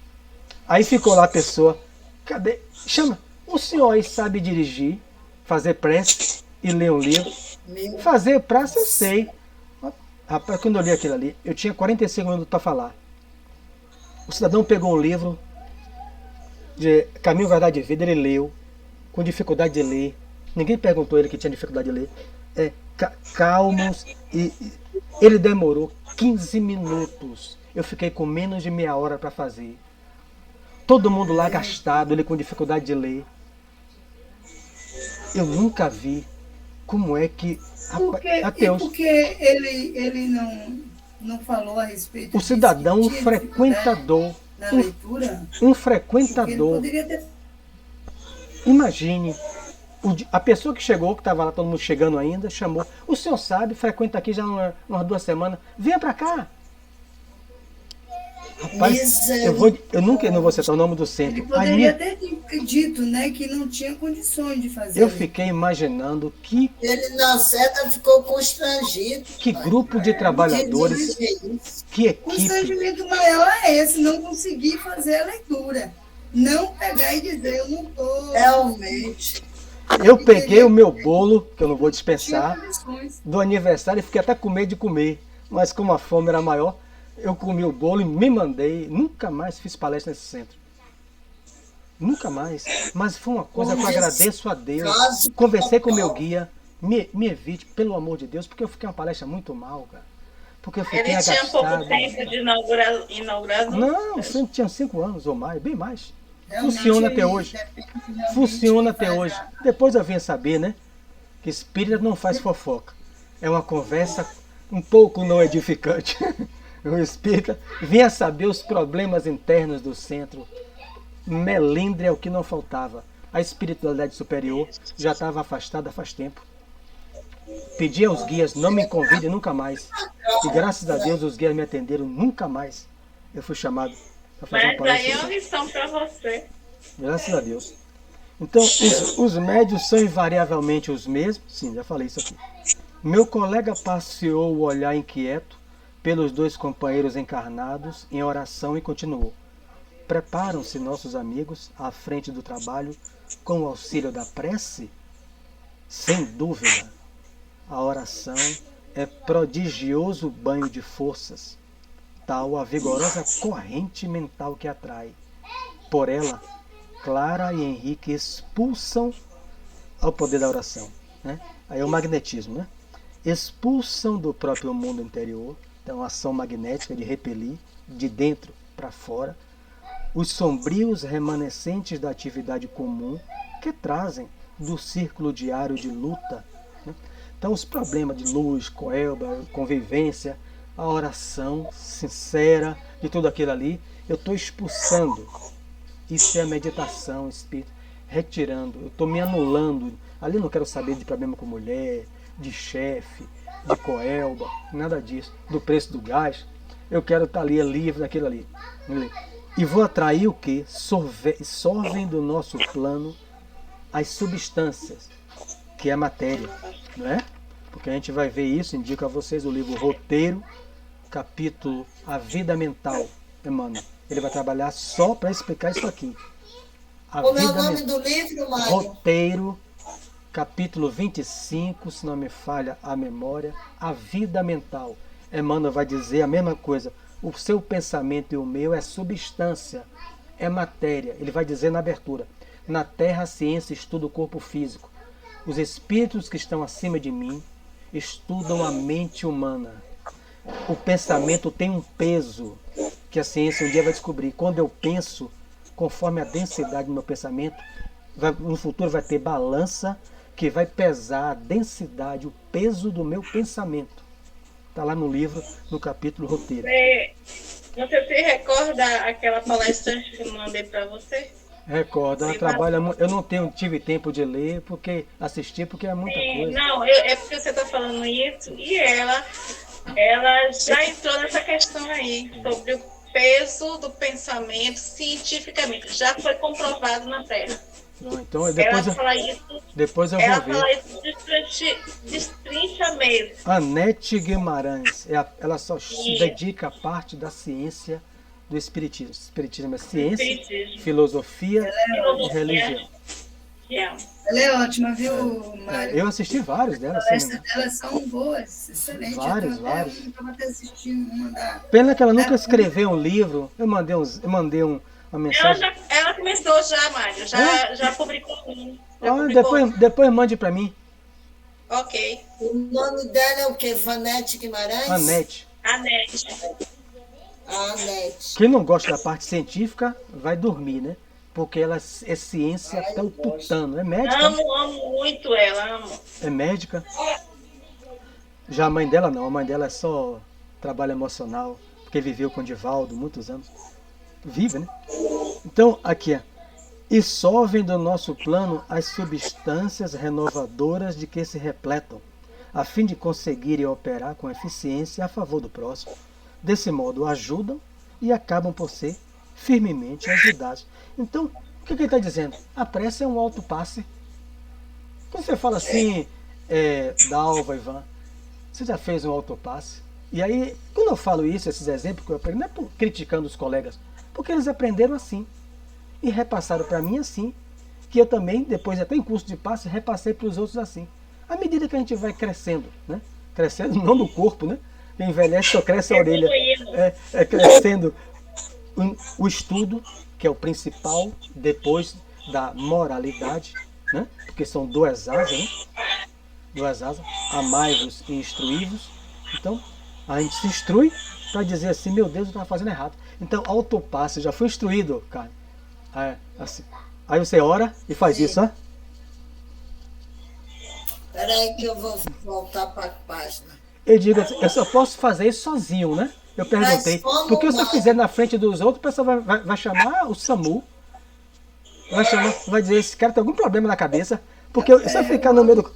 Aí ficou lá a pessoa, cadê? Chama, o senhor aí sabe dirigir, fazer prece e ler um livro? Fazer prece eu sei. Rapaz, quando eu li aquilo ali, eu tinha 45 minutos para falar. O cidadão pegou um livro de Caminho, Verdade e Vida, ele leu, com dificuldade de ler. Ninguém perguntou ele que tinha dificuldade de ler. Calmos, e ele demorou 15 minutos. Eu fiquei com menos de meia hora para fazer. Todo mundo lá gastado, ele com dificuldade de ler. Eu nunca vi como é que... Porque ele não falou a respeito o cidadão, um frequentador, na leitura? um frequentador, Poderia ter... imagine, a pessoa que chegou, que estava lá, todo mundo chegando ainda, chamou, o senhor sabe, frequenta aqui já umas 2 semanas, venha para cá. Rapaz, eu nunca não vou citar o nome do centro. Ele poderia ter dito, né, que não tinha condições de fazer. Eu fiquei imaginando que... Ele, na certa, ficou constrangido. Que grupo de trabalhadores, que O equipe. constrangimento maior é esse, não conseguir fazer a leitura. Não pegar e dizer, eu não estou... Realmente. Eu peguei o meu bolo, que eu não vou Tinha dispensar, condições. do aniversário e fiquei até com medo de comer. Mas como a fome era maior, eu comi o bolo e me mandei. Nunca mais fiz palestra nesse centro. Nunca mais. Mas foi uma coisa que eu agradeço a Deus. Conversei com o meu guia. Me evite, pelo amor de Deus, porque eu fiquei uma palestra muito mal, cara. Porque eu fiquei Ele tinha pouco agastado. tempo de inaugurar. Não, o centro tinha 5 anos ou mais, bem mais. Realmente, Funciona até hoje. realmente Funciona até faz hoje. a- Depois eu vim saber, né? Que espírita não faz fofoca. É uma conversa um pouco não edificante. O espírita vinha saber os problemas internos do centro. Melindre é o que não faltava. A espiritualidade superior já estava afastada faz tempo. Pedi aos guias, não me convidem nunca mais. E graças a Deus os guias me atenderam nunca mais. Eu fui chamado para fazer uma Mas aí é palestra. uma lição para você. Graças a Deus. Então, os médios são invariavelmente os mesmos. Sim, já falei isso aqui. Meu colega passeou o olhar inquieto pelos 2 companheiros encarnados em oração e continuou. Preparam-se nossos amigos à frente do trabalho com o auxílio da prece? Sem dúvida. A oração é prodigioso banho de forças, tal a vigorosa corrente mental que atrai. Por ela, Clara e Henrique expulsam ao poder da oração, né? Aí é o magnetismo, né? Expulsam do próprio mundo interior, então a ação magnética de repelir de dentro para fora os sombrios remanescentes da atividade comum que trazem do círculo diário de luta, né? Então os problemas de luz, coelba, convivência, a oração sincera, de tudo aquilo ali, eu estou expulsando. Isso é a meditação, espírito, retirando, eu estou me anulando. Ali eu não quero saber de problema com mulher, de chefe, de coelba, nada disso, do preço do gás. Eu quero estar ali livre daquilo ali. E vou atrair o que? Sorvem do nosso plano as substâncias, que é a matéria, não é? Porque a gente vai ver isso, indico a vocês o livro Roteiro, capítulo A Vida Mental, Emmanuel. Ele vai trabalhar só para explicar isso aqui. Como é o nome do livro, Mário? Roteiro, capítulo 25, se não me falha a memória, A Vida Mental. Emmanuel vai dizer a mesma coisa. O seu pensamento e o meu é substância, é matéria. Ele vai dizer na abertura: na Terra a ciência estuda o corpo físico. Os espíritos que estão acima de mim estudam a mente humana. O pensamento tem um peso que a ciência um dia vai descobrir. Quando eu penso, conforme a densidade do meu pensamento, no futuro vai ter balança que vai pesar a densidade, o peso do meu pensamento. Está lá no livro, no capítulo Roteiro. Você se recorda aquela palestrante que eu mandei para você? Recordo, ela trabalha muito. Eu não tive tempo de ler, porque assistir, porque é muita coisa. Não, é porque você está falando isso, e ela já entrou nessa questão aí, peso do pensamento cientificamente. Já foi comprovado na Terra. Não, então Ela fala isso, depois eu ela vou ver. fala isso destrincha mesmo. Anete Guimarães, ela só se Isso. dedica à parte da ciência do espiritismo. Espiritismo é ciência, Espiritismo. filosofia e Filosofia. religião. Ela é ótima, viu, Mário? Eu assisti vários dela. As palestras delas são boas, excelentes. Vários. Estava até assistindo uma da... Pena que ela nunca escreveu um livro. Eu mandei uma mensagem. Ela começou já, Mário. Já publicou um. Depois mande para mim. Ok. O nome dela é o quê? Vanete Guimarães? Anete. Anete. Anete. Quem não gosta da parte científica vai dormir, né? Porque ela é ciência até o tutano. É médica. Amo muito ela, amo. É médica. Já a mãe dela não. A mãe dela é só trabalho emocional. Porque viveu com o Divaldo muitos anos. Vive, né? Então, aqui é. E solvem do nosso plano as substâncias renovadoras de que se repletam, a fim de conseguirem operar com eficiência a favor do próximo. Desse modo, ajudam e acabam por ser firmemente ajudados. Então, o que ele está dizendo? A prece é um autopasse. Quando você fala assim, Dalva, Ivan, você já fez um autopasse? E aí, quando eu falo isso, esses exemplos que eu aprendi, não é criticando os colegas, porque eles aprenderam assim. E repassaram para mim assim, que eu também, depois até em curso de passe, repassei para os outros assim. À medida que a gente vai crescendo, né? Crescendo não no corpo, né? Quem envelhece só cresce a orelha. Crescendo o estudo, que é o principal, depois da moralidade, né? Porque são duas asas, né? Duas asas, amai-vos e instruí-vos. Então, a gente se instrui para dizer assim, meu Deus, eu estava fazendo errado. Então, autopasse, já fui instruído, cara. Assim. Aí você ora e faz isso, ó. Espera aí que eu vou voltar para a página. Eu digo assim, eu só posso fazer isso sozinho, né? Eu perguntei, porque se eu fizer na frente dos outros, o pessoal vai chamar o SAMU, vai dizer, esse cara tem algum problema na cabeça, porque se eu ficar no meio do...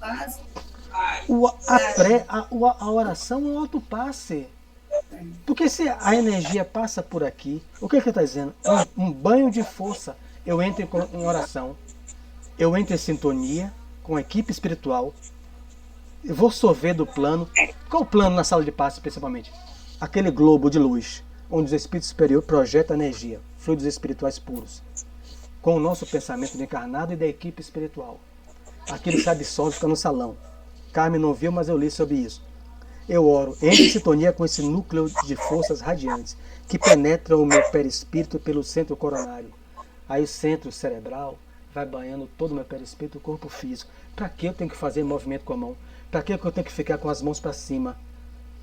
A oração é um autopasse. Porque se a energia passa por aqui, o que ele está dizendo? Um banho de força. Eu entro em oração, eu entro em sintonia com a equipe espiritual, eu vou sorver do plano. Qual o plano na sala de passe, principalmente? Aquele globo de luz, onde o Espírito Superior projeta energia, fluidos espirituais puros, com o nosso pensamento de encarnado e da equipe espiritual. Aquilo se absorve, fica no salão. Carmen não viu, mas eu li sobre isso. Eu oro, entro em sintonia com esse núcleo de forças radiantes que penetram o meu perispírito pelo centro coronário. Aí o centro cerebral vai banhando todo o meu perispírito, o corpo físico. Para que eu tenho que fazer movimento com a mão? Para que eu tenho que ficar com as mãos para cima?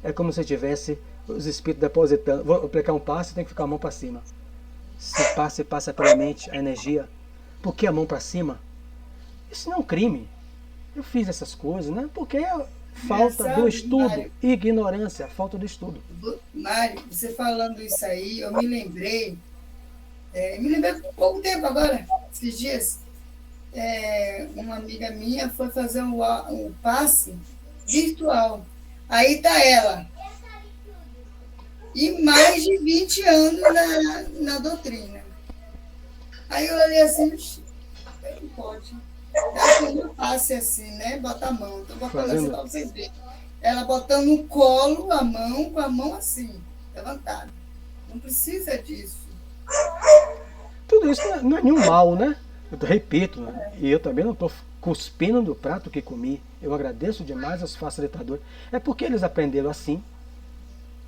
É como se tivesse os espíritos depositando. Vou aplicar um passe, tem que ficar a mão para cima. Se passe passa pela mente, a energia. Por que a mão para cima? Isso não é um crime. Eu fiz essas coisas, né? Porque falta do estudo, Mário, ignorância, falta do estudo. Mário, você falando isso aí, eu me lembrei por pouco tempo agora, esses dias, uma amiga minha foi fazer um passe virtual. Aí tá ela. E mais de 20 anos na doutrina. Aí eu olhei assim, não pode. Ela não passe assim, né? Bota a mão. Então, botando assim para vocês verem. Ela botando no colo a mão, com a mão assim, levantada. Não precisa disso. Tudo isso não é nenhum mal, né? Eu repito, né? E eu também não estou cuspindo do prato que comi. Eu agradeço demais aos facilitadores. É porque eles aprenderam assim.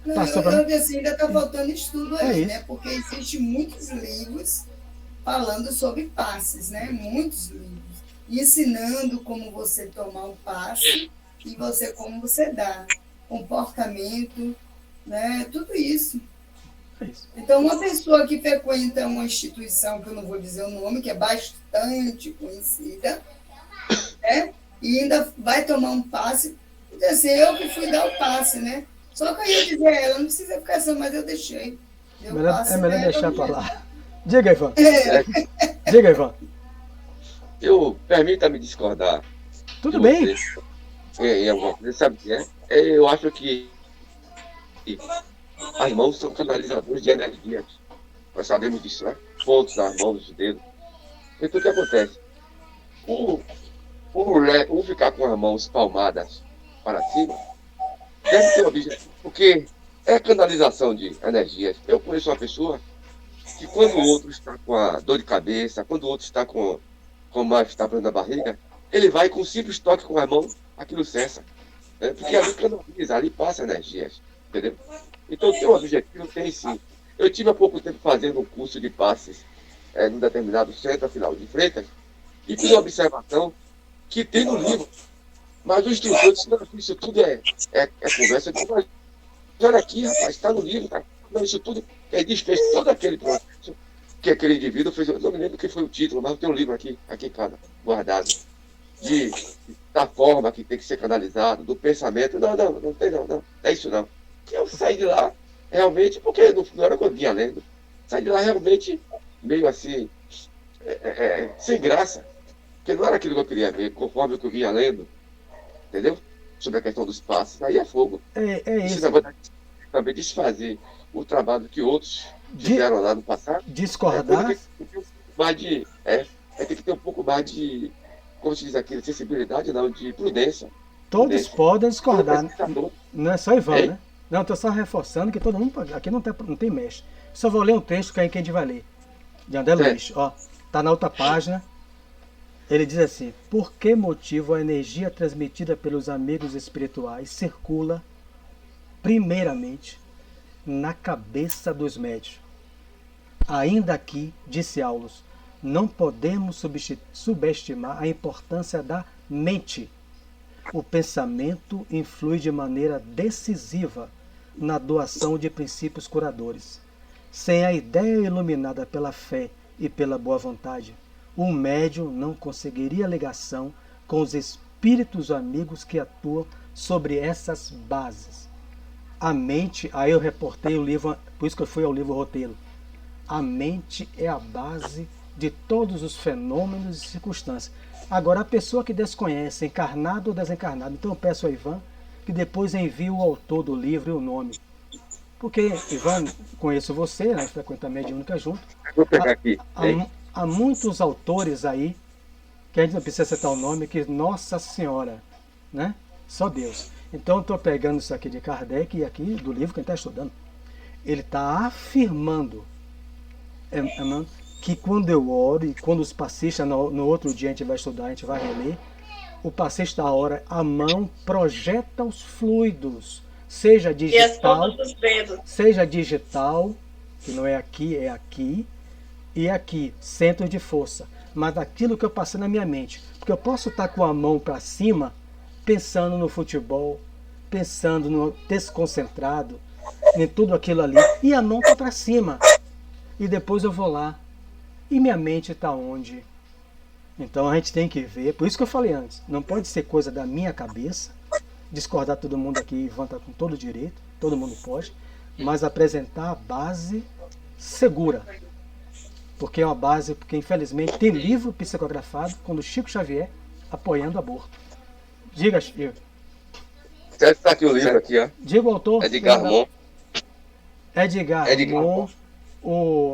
Não, eu assim, ainda está faltando estudo aí, né? Porque existem muitos livros falando sobre passes, né? Muitos livros. Ensinando como você tomar um passe e como você dá. Comportamento, né? Tudo isso. Então, uma pessoa que frequenta uma instituição, que eu não vou dizer o nome, que é bastante conhecida, né? E ainda vai tomar um passe, assim, eu que fui dar o passe, né? Só que eu ia dizer a ela, não precisa ficar assim, mas eu deixei. É melhor deixar para lá. Diga, Ivan. Diga, Ivan. Permita-me discordar. Tudo bem. Você sabe o que é? Eu acho que As mãos são canalizadores de energias. Nós sabemos disso, né? Pontos das mãos, dos dedos. Então o que acontece? O ficar com as mãos palmadas para cima deve ter um objetivo, porque é canalização de energias. Eu conheço uma pessoa que quando o outro está com a dor de cabeça, quando o outro está com mais está na barriga, ele vai com um simples toque com as mãos, aquilo cessa. Porque ali canaliza, ali passa energias, entendeu? Então tem um objetivo, tem sim. Eu tive há pouco tempo fazendo um curso de passes num determinado centro, afinal de Freitas, e fiz uma observação que tem no livro. Mas o instrutor disse, não, isso tudo é conversa de mas olha aqui, rapaz, está no livro, tá? Não, isso tudo, ele desfez todo aquele processo que aquele indivíduo fez. Eu não me lembro que foi o título, mas eu tenho um livro aqui em casa, guardado, da forma que tem que ser canalizado, do pensamento. Não tem não, é isso não. Eu saí de lá, realmente, porque não era o que eu vinha lendo, saí de lá realmente meio assim, sem graça, porque não era aquilo que eu queria ver, conforme o que eu vinha lendo, entendeu? Sobre a questão dos passos, aí é fogo. Isso. Também desfazer o trabalho que outros fizeram lá no passado. Discordar? Tem que ter um pouco mais de, como se diz aqui, de sensibilidade, não, de prudência. Todos podem discordar. Não é só Ivan, né? Não, estou só reforçando que todo mundo aqui não tem mexe. Só vou ler um texto que a gente vai ler. De André Luiz. Está na outra página. Ele diz assim: por que motivo a energia transmitida pelos amigos espirituais circula, primeiramente, na cabeça dos médios? Ainda aqui, disse Aulus, não podemos subestimar a importância da mente. O pensamento influi de maneira decisiva na doação de princípios curadores. Sem a ideia iluminada pela fé e pela boa vontade, o médium não conseguiria ligação com os espíritos amigos que atuam sobre essas bases. A mente, aí eu reportei o livro, por isso que eu fui ao livro roteiro. A mente é a base de todos os fenômenos e circunstâncias. Agora, a pessoa que desconhece, encarnado ou desencarnado, então eu peço a Ivan que depois envie o autor do livro e o nome. Porque, Ivan, conheço você, né, frequenta a Mediúnica junto. Vou pegar aqui. Há muitos autores aí, que a gente não precisa citar o nome, que Nossa Senhora, né? Só Deus. Então eu estou pegando isso aqui de Kardec e aqui do livro que a gente está estudando. Ele está afirmando que quando eu oro e quando os passistas, no outro dia a gente vai estudar, a gente vai reler, o passista ora, a mão projeta os fluidos, seja digital, que não é aqui, e aqui, centro de força, mas daquilo que eu passei na minha mente. Porque eu posso estar com a mão para cima, pensando no futebol, pensando no desconcentrado, em tudo aquilo ali, e a mão está para cima. E depois eu vou lá, e minha mente está onde? Então a gente tem que ver, por isso que eu falei antes, não pode ser coisa da minha cabeça, discordar todo mundo aqui, Ivan está com todo o direito, todo mundo pode, mas apresentar a base segura. Porque é uma base, porque infelizmente tem livro psicografado quando Chico Xavier apoiando o aborto. Diga, Chico. Está aqui o livro aqui, ó. Diga o autor. Edgar Mon. Edgar Mon.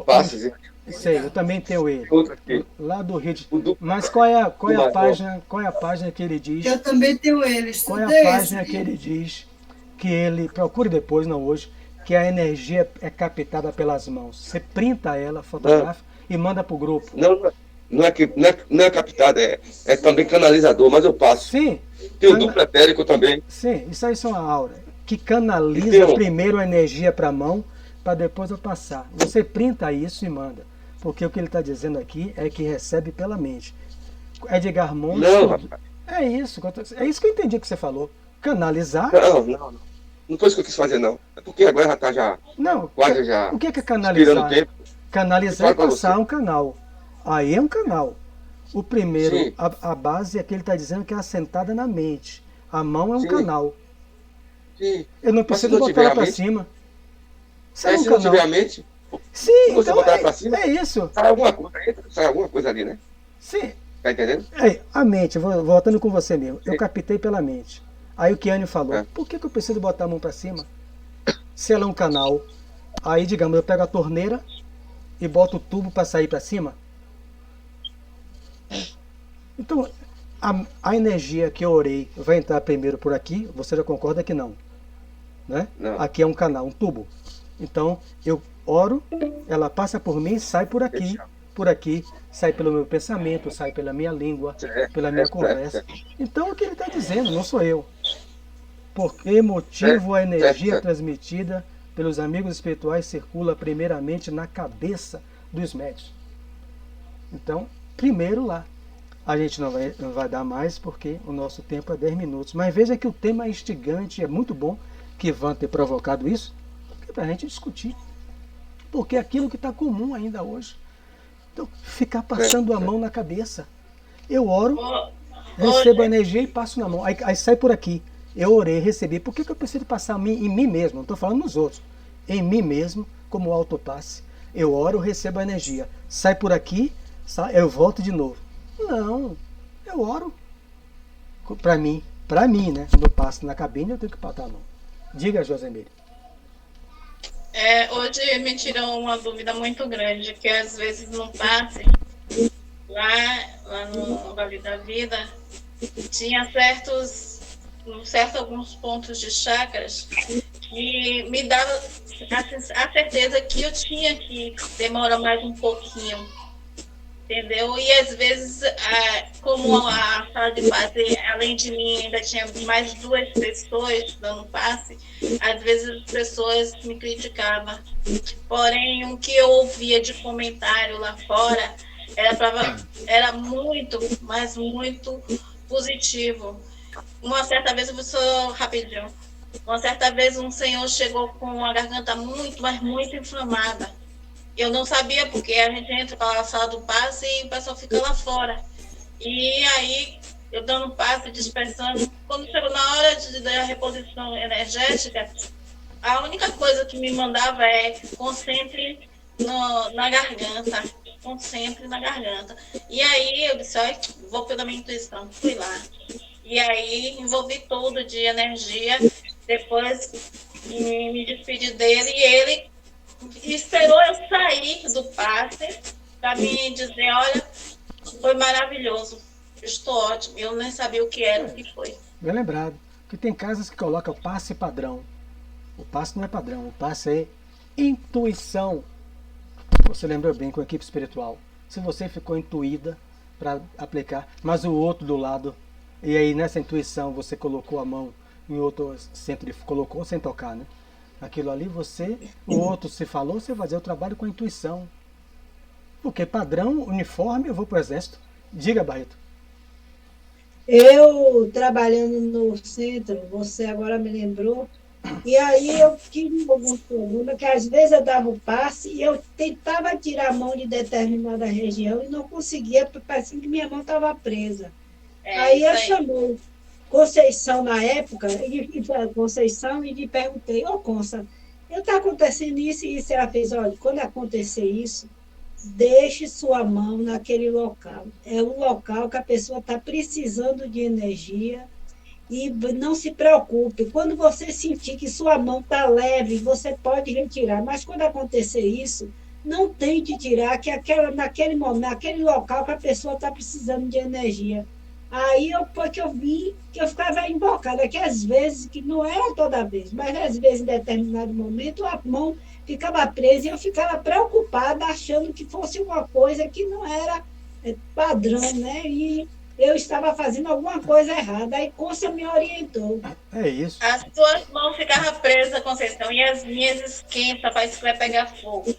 Passes. Sei, eu também tenho ele. Outro aqui. Lá do Rio de Janeiro. Mas qual é a página que ele diz? Eu também tenho ele. Qual é a página que ele diz que ele, procure depois, não hoje, que a energia é captada pelas mãos? Você printa ela, fotografa e manda para o grupo. Não é captada, é também canalizador, mas eu passo. Sim. Tem o duplo etérico também. Sim, isso aí são a aura, que canaliza primeiro a energia para a mão, para depois eu passar. Você printa isso e manda. Porque o que ele está dizendo aqui é que recebe pela mente. Edgar Mon. Não, rapaz. É isso que eu entendi que você falou. Canalizar. Não. Não foi isso que eu quis fazer, não. É porque agora já está quase já. O que é canalizar? Tempo. Canalizar é passar um canal. Aí é um canal. O primeiro, a base é que ele está dizendo que é assentada na mente. A mão é um canal. Sim. Eu não preciso botar ela para cima. Se não tiver a mente, sim, você então botar ela para cima, é isso. Sai alguma coisa ali, né? Sim. Tá entendendo? A mente, voltando com você mesmo, eu captei pela mente. Aí o Kiane falou, por que eu preciso botar a mão para cima? Se ela é um canal, aí, digamos, eu pego a torneira e boto o tubo para sair para cima. Então, a energia que eu orei vai entrar primeiro por aqui, você já concorda que não? Né? Não. Aqui é um canal, um tubo. Então, eu oro, ela passa por mim, sai por aqui, sai pelo meu pensamento, sai pela minha língua, pela minha conversa. Então, o que ele está dizendo, não sou eu. Por que motivo a energia transmitida pelos amigos espirituais circula primeiramente na cabeça dos médios? Então, primeiro lá. A gente não vai dar mais porque o nosso tempo é 10 minutos. Mas veja que o tema é instigante, é muito bom que Ivan ter provocado isso, porque é para a gente discutir. Porque é aquilo que está comum ainda hoje. Então, ficar passando a mão na cabeça. Eu oro, recebo a energia e passo na mão. Aí sai por aqui. Eu orei, recebi. Por que eu preciso passar em mim mesmo? Não estou falando nos outros. Em mim mesmo, como autopasse. Eu oro, recebo a energia. Sai por aqui, eu volto de novo. Não, eu oro. Para mim, né? Quando eu passo na cabine, eu tenho que passar a mão. Diga, Josemire. Hoje me tirou uma dúvida muito grande, que às vezes no passe, lá no Vale da Vida, tinha alguns pontos de chakras que me dava a certeza que eu tinha que demorar mais um pouquinho. Entendeu? E às vezes, como a sala de passe, além de mim, ainda tinha mais 2 pessoas dando passe, às vezes as pessoas me criticavam. Porém, o que eu ouvia de comentário lá fora era muito, mas muito positivo. Uma certa vez, eu vou só rapidinho, uma certa vez um senhor chegou com a garganta muito, mas muito inflamada. Eu não sabia, porque a gente entra para a sala do passe e o pessoal fica lá fora. E aí, eu dando passe, dispersando. Quando chegou na hora da reposição energética, a única coisa que me mandava é concentre na garganta. Concentre na garganta. E aí, eu disse, vou pela minha intuição. Fui lá. E aí, envolvi tudo de energia. Depois, me despedi dele e ele esperou eu sair do passe para me dizer, olha, foi maravilhoso, estou ótimo. Eu nem sabia o que era, o que foi. Bem lembrado, que tem casas que colocam passe padrão. O passe não é padrão, o passe é intuição. Você lembrou bem com a equipe espiritual. Se você ficou intuída para aplicar, mas o outro do lado, e aí nessa intuição você colocou a mão em outro centro, colocou sem tocar, né? Aquilo ali o outro se falou, você vai fazer o trabalho com a intuição. Porque padrão, uniforme, eu vou para o exército. Diga, Barreto. Eu, trabalhando no centro, você agora me lembrou, e aí eu tive algum problema, que às vezes eu dava o passe e eu tentava tirar a mão de determinada região e não conseguia, porque parecia que minha mão estava presa. Aí eu chamei Conceição na época, Conceição, e lhe perguntei, Conça, está acontecendo isso e isso? Ela fez, olha, quando acontecer isso, deixe sua mão naquele local. É um local que a pessoa está precisando de energia e não se preocupe. Quando você sentir que sua mão está leve, você pode retirar, mas quando acontecer isso, não tente tirar, que naquele momento, naquele local que a pessoa está precisando de energia. Aí foi que eu vi que eu ficava invocada, que às vezes, que não era toda vez, mas às vezes em determinado momento a mão ficava presa e eu ficava preocupada, achando que fosse uma coisa que não era padrão, né? E eu estava fazendo alguma coisa errada. Aí Concha me orientou. É isso. As suas mãos ficavam presas, Conceição, e as minhas esquentam, parece que vai pegar fogo.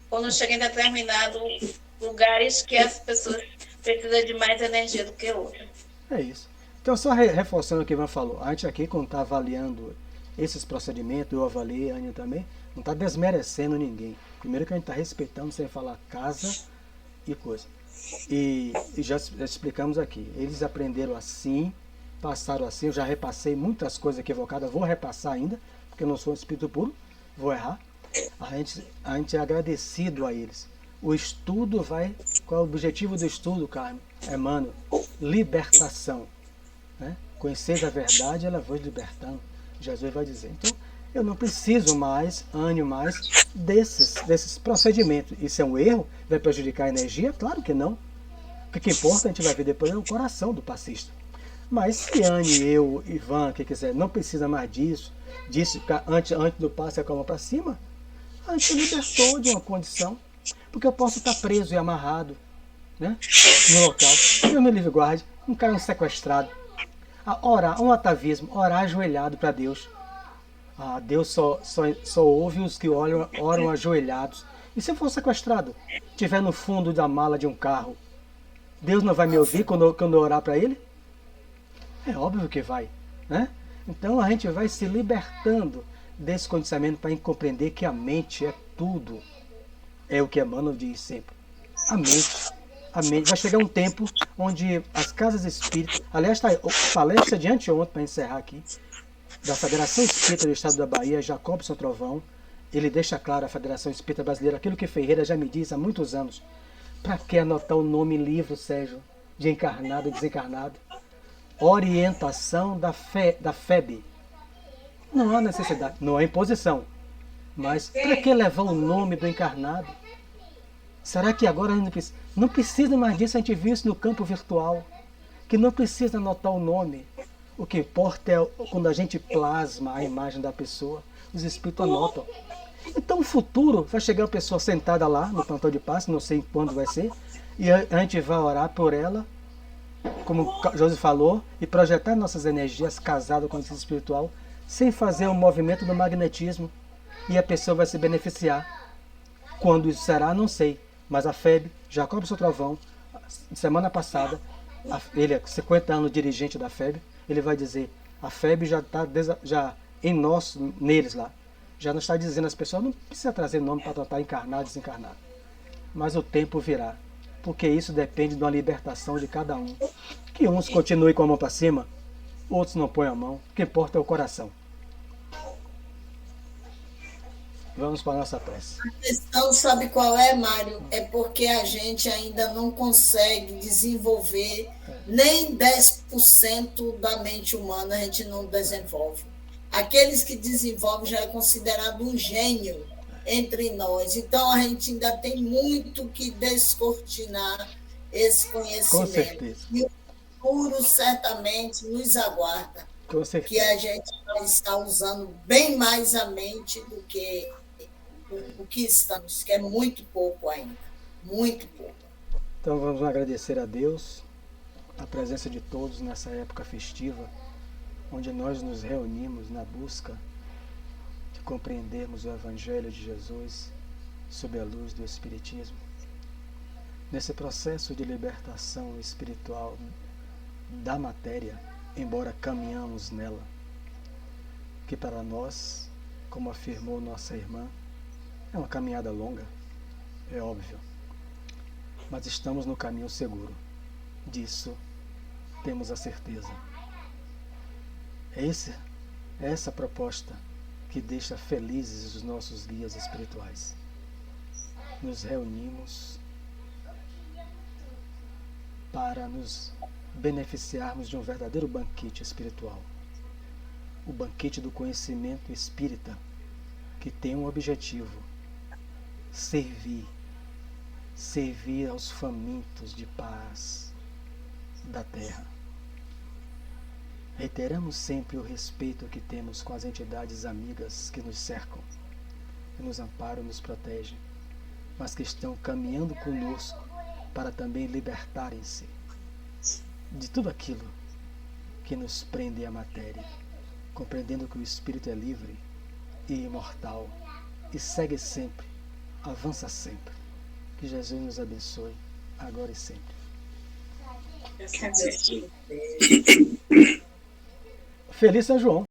Quando chega em determinados lugares que as pessoas precisam de mais energia do que outras. É isso. Então, só reforçando o que o Ivan falou, a gente aqui, quando está avaliando esses procedimentos, eu avaliei, a Ania também, não está desmerecendo ninguém. Primeiro que a gente está respeitando, sem falar casa e coisa. E já explicamos aqui, eles aprenderam assim, passaram assim, eu já repassei muitas coisas equivocadas, vou repassar ainda, porque eu não sou um espírito puro, vou errar. A gente é agradecido a eles. O estudo vai... Qual é o objetivo do estudo, Carmen? Mano, libertação. Né? Conheceis a verdade, ela vos libertando. Jesus vai dizer. Então, eu não preciso mais, ânimo mais desses procedimentos. Isso é um erro? Vai prejudicar a energia? Claro que não. O que importa, a gente vai ver depois, é o coração do passista. Mas se Anne, eu, Ivan, quem quiser, não precisa mais disso, antes do passe com a mão para cima, a gente libertou de uma condição. Porque eu posso estar preso e amarrado, né, no local. Eu me livre guarde, um cara sequestrado. Orar, um atavismo, orar ajoelhado para Deus. Deus só ouve os que oram ajoelhados. E se eu for sequestrado, estiver no fundo da mala de um carro, Deus não vai me ouvir quando eu orar para Ele? É óbvio que vai, né? Então a gente vai se libertando desse condicionamento para compreender que a mente é tudo. É o que Emmanuel diz sempre. A mente. Vai chegar um tempo onde as casas espíritas... Aliás, a palestra de anteontem, para encerrar aqui, da Federação Espírita do Estado da Bahia, Jacobson Trovão, ele deixa claro à Federação Espírita Brasileira aquilo que Ferreira já me diz há muitos anos. Para que anotar o nome em livro, Sérgio, de encarnado e desencarnado? Orientação da FEB. Não há necessidade, não há imposição. Mas para que levar o nome do encarnado? Será que agora a gente não precisa mais disso? A gente viu isso no campo virtual, que não precisa anotar o nome. O que importa é quando a gente plasma a imagem da pessoa, os espíritos anotam. Então, no futuro, vai chegar uma pessoa sentada lá no plantão de passe, não sei quando vai ser, e a gente vai orar por ela, como o José falou, e projetar nossas energias casadas com o espiritual, sem fazer um movimento do magnetismo, e a pessoa vai se beneficiar. Quando isso será, não sei. Mas a FEB, Jacobson Trovão, semana passada, ele é 50 anos dirigente da FEB, ele vai dizer, a FEB já está neles lá, já não está dizendo às pessoas, não precisa trazer nome para tratar encarnado e desencarnado. Mas o tempo virá, porque isso depende de uma libertação de cada um. Que uns continuem com a mão para cima, outros não põem a mão, o que importa é o coração. Vamos para a nossa prece. A questão, sabe qual é, Mário? É porque a gente ainda não consegue desenvolver nem 10% da mente humana, a gente não desenvolve. Aqueles que desenvolvem já é considerado um gênio entre nós. Então, a gente ainda tem muito que descortinar esse conhecimento. Com certeza. E o futuro certamente nos aguarda. Com certeza. Que a gente vai estar usando bem mais a mente do que o que estamos, que é muito pouco ainda. Muito pouco. Então, vamos agradecer a Deus a presença de todos nessa época festiva, onde nós nos reunimos na busca de compreendermos o Evangelho de Jesus sob a luz do Espiritismo. Nesse processo de libertação espiritual da matéria, embora caminhamos nela, que para nós, como afirmou nossa irmã, é uma caminhada longa, é óbvio, mas estamos no caminho seguro. Disso temos a certeza. É essa proposta que deixa felizes os nossos guias espirituais. Nos reunimos para nos beneficiarmos de um verdadeiro banquete espiritual. O banquete do conhecimento espírita, que tem um objetivo: servir aos famintos de paz da terra. Reiteramos sempre o respeito que temos com as entidades amigas que nos cercam, que nos amparam e nos protegem, mas que estão caminhando conosco para também libertarem-se de tudo aquilo que nos prende à matéria, compreendendo que o espírito é livre e imortal e segue sempre, avança sempre. Que Jesus nos abençoe, agora e sempre. Feliz São João!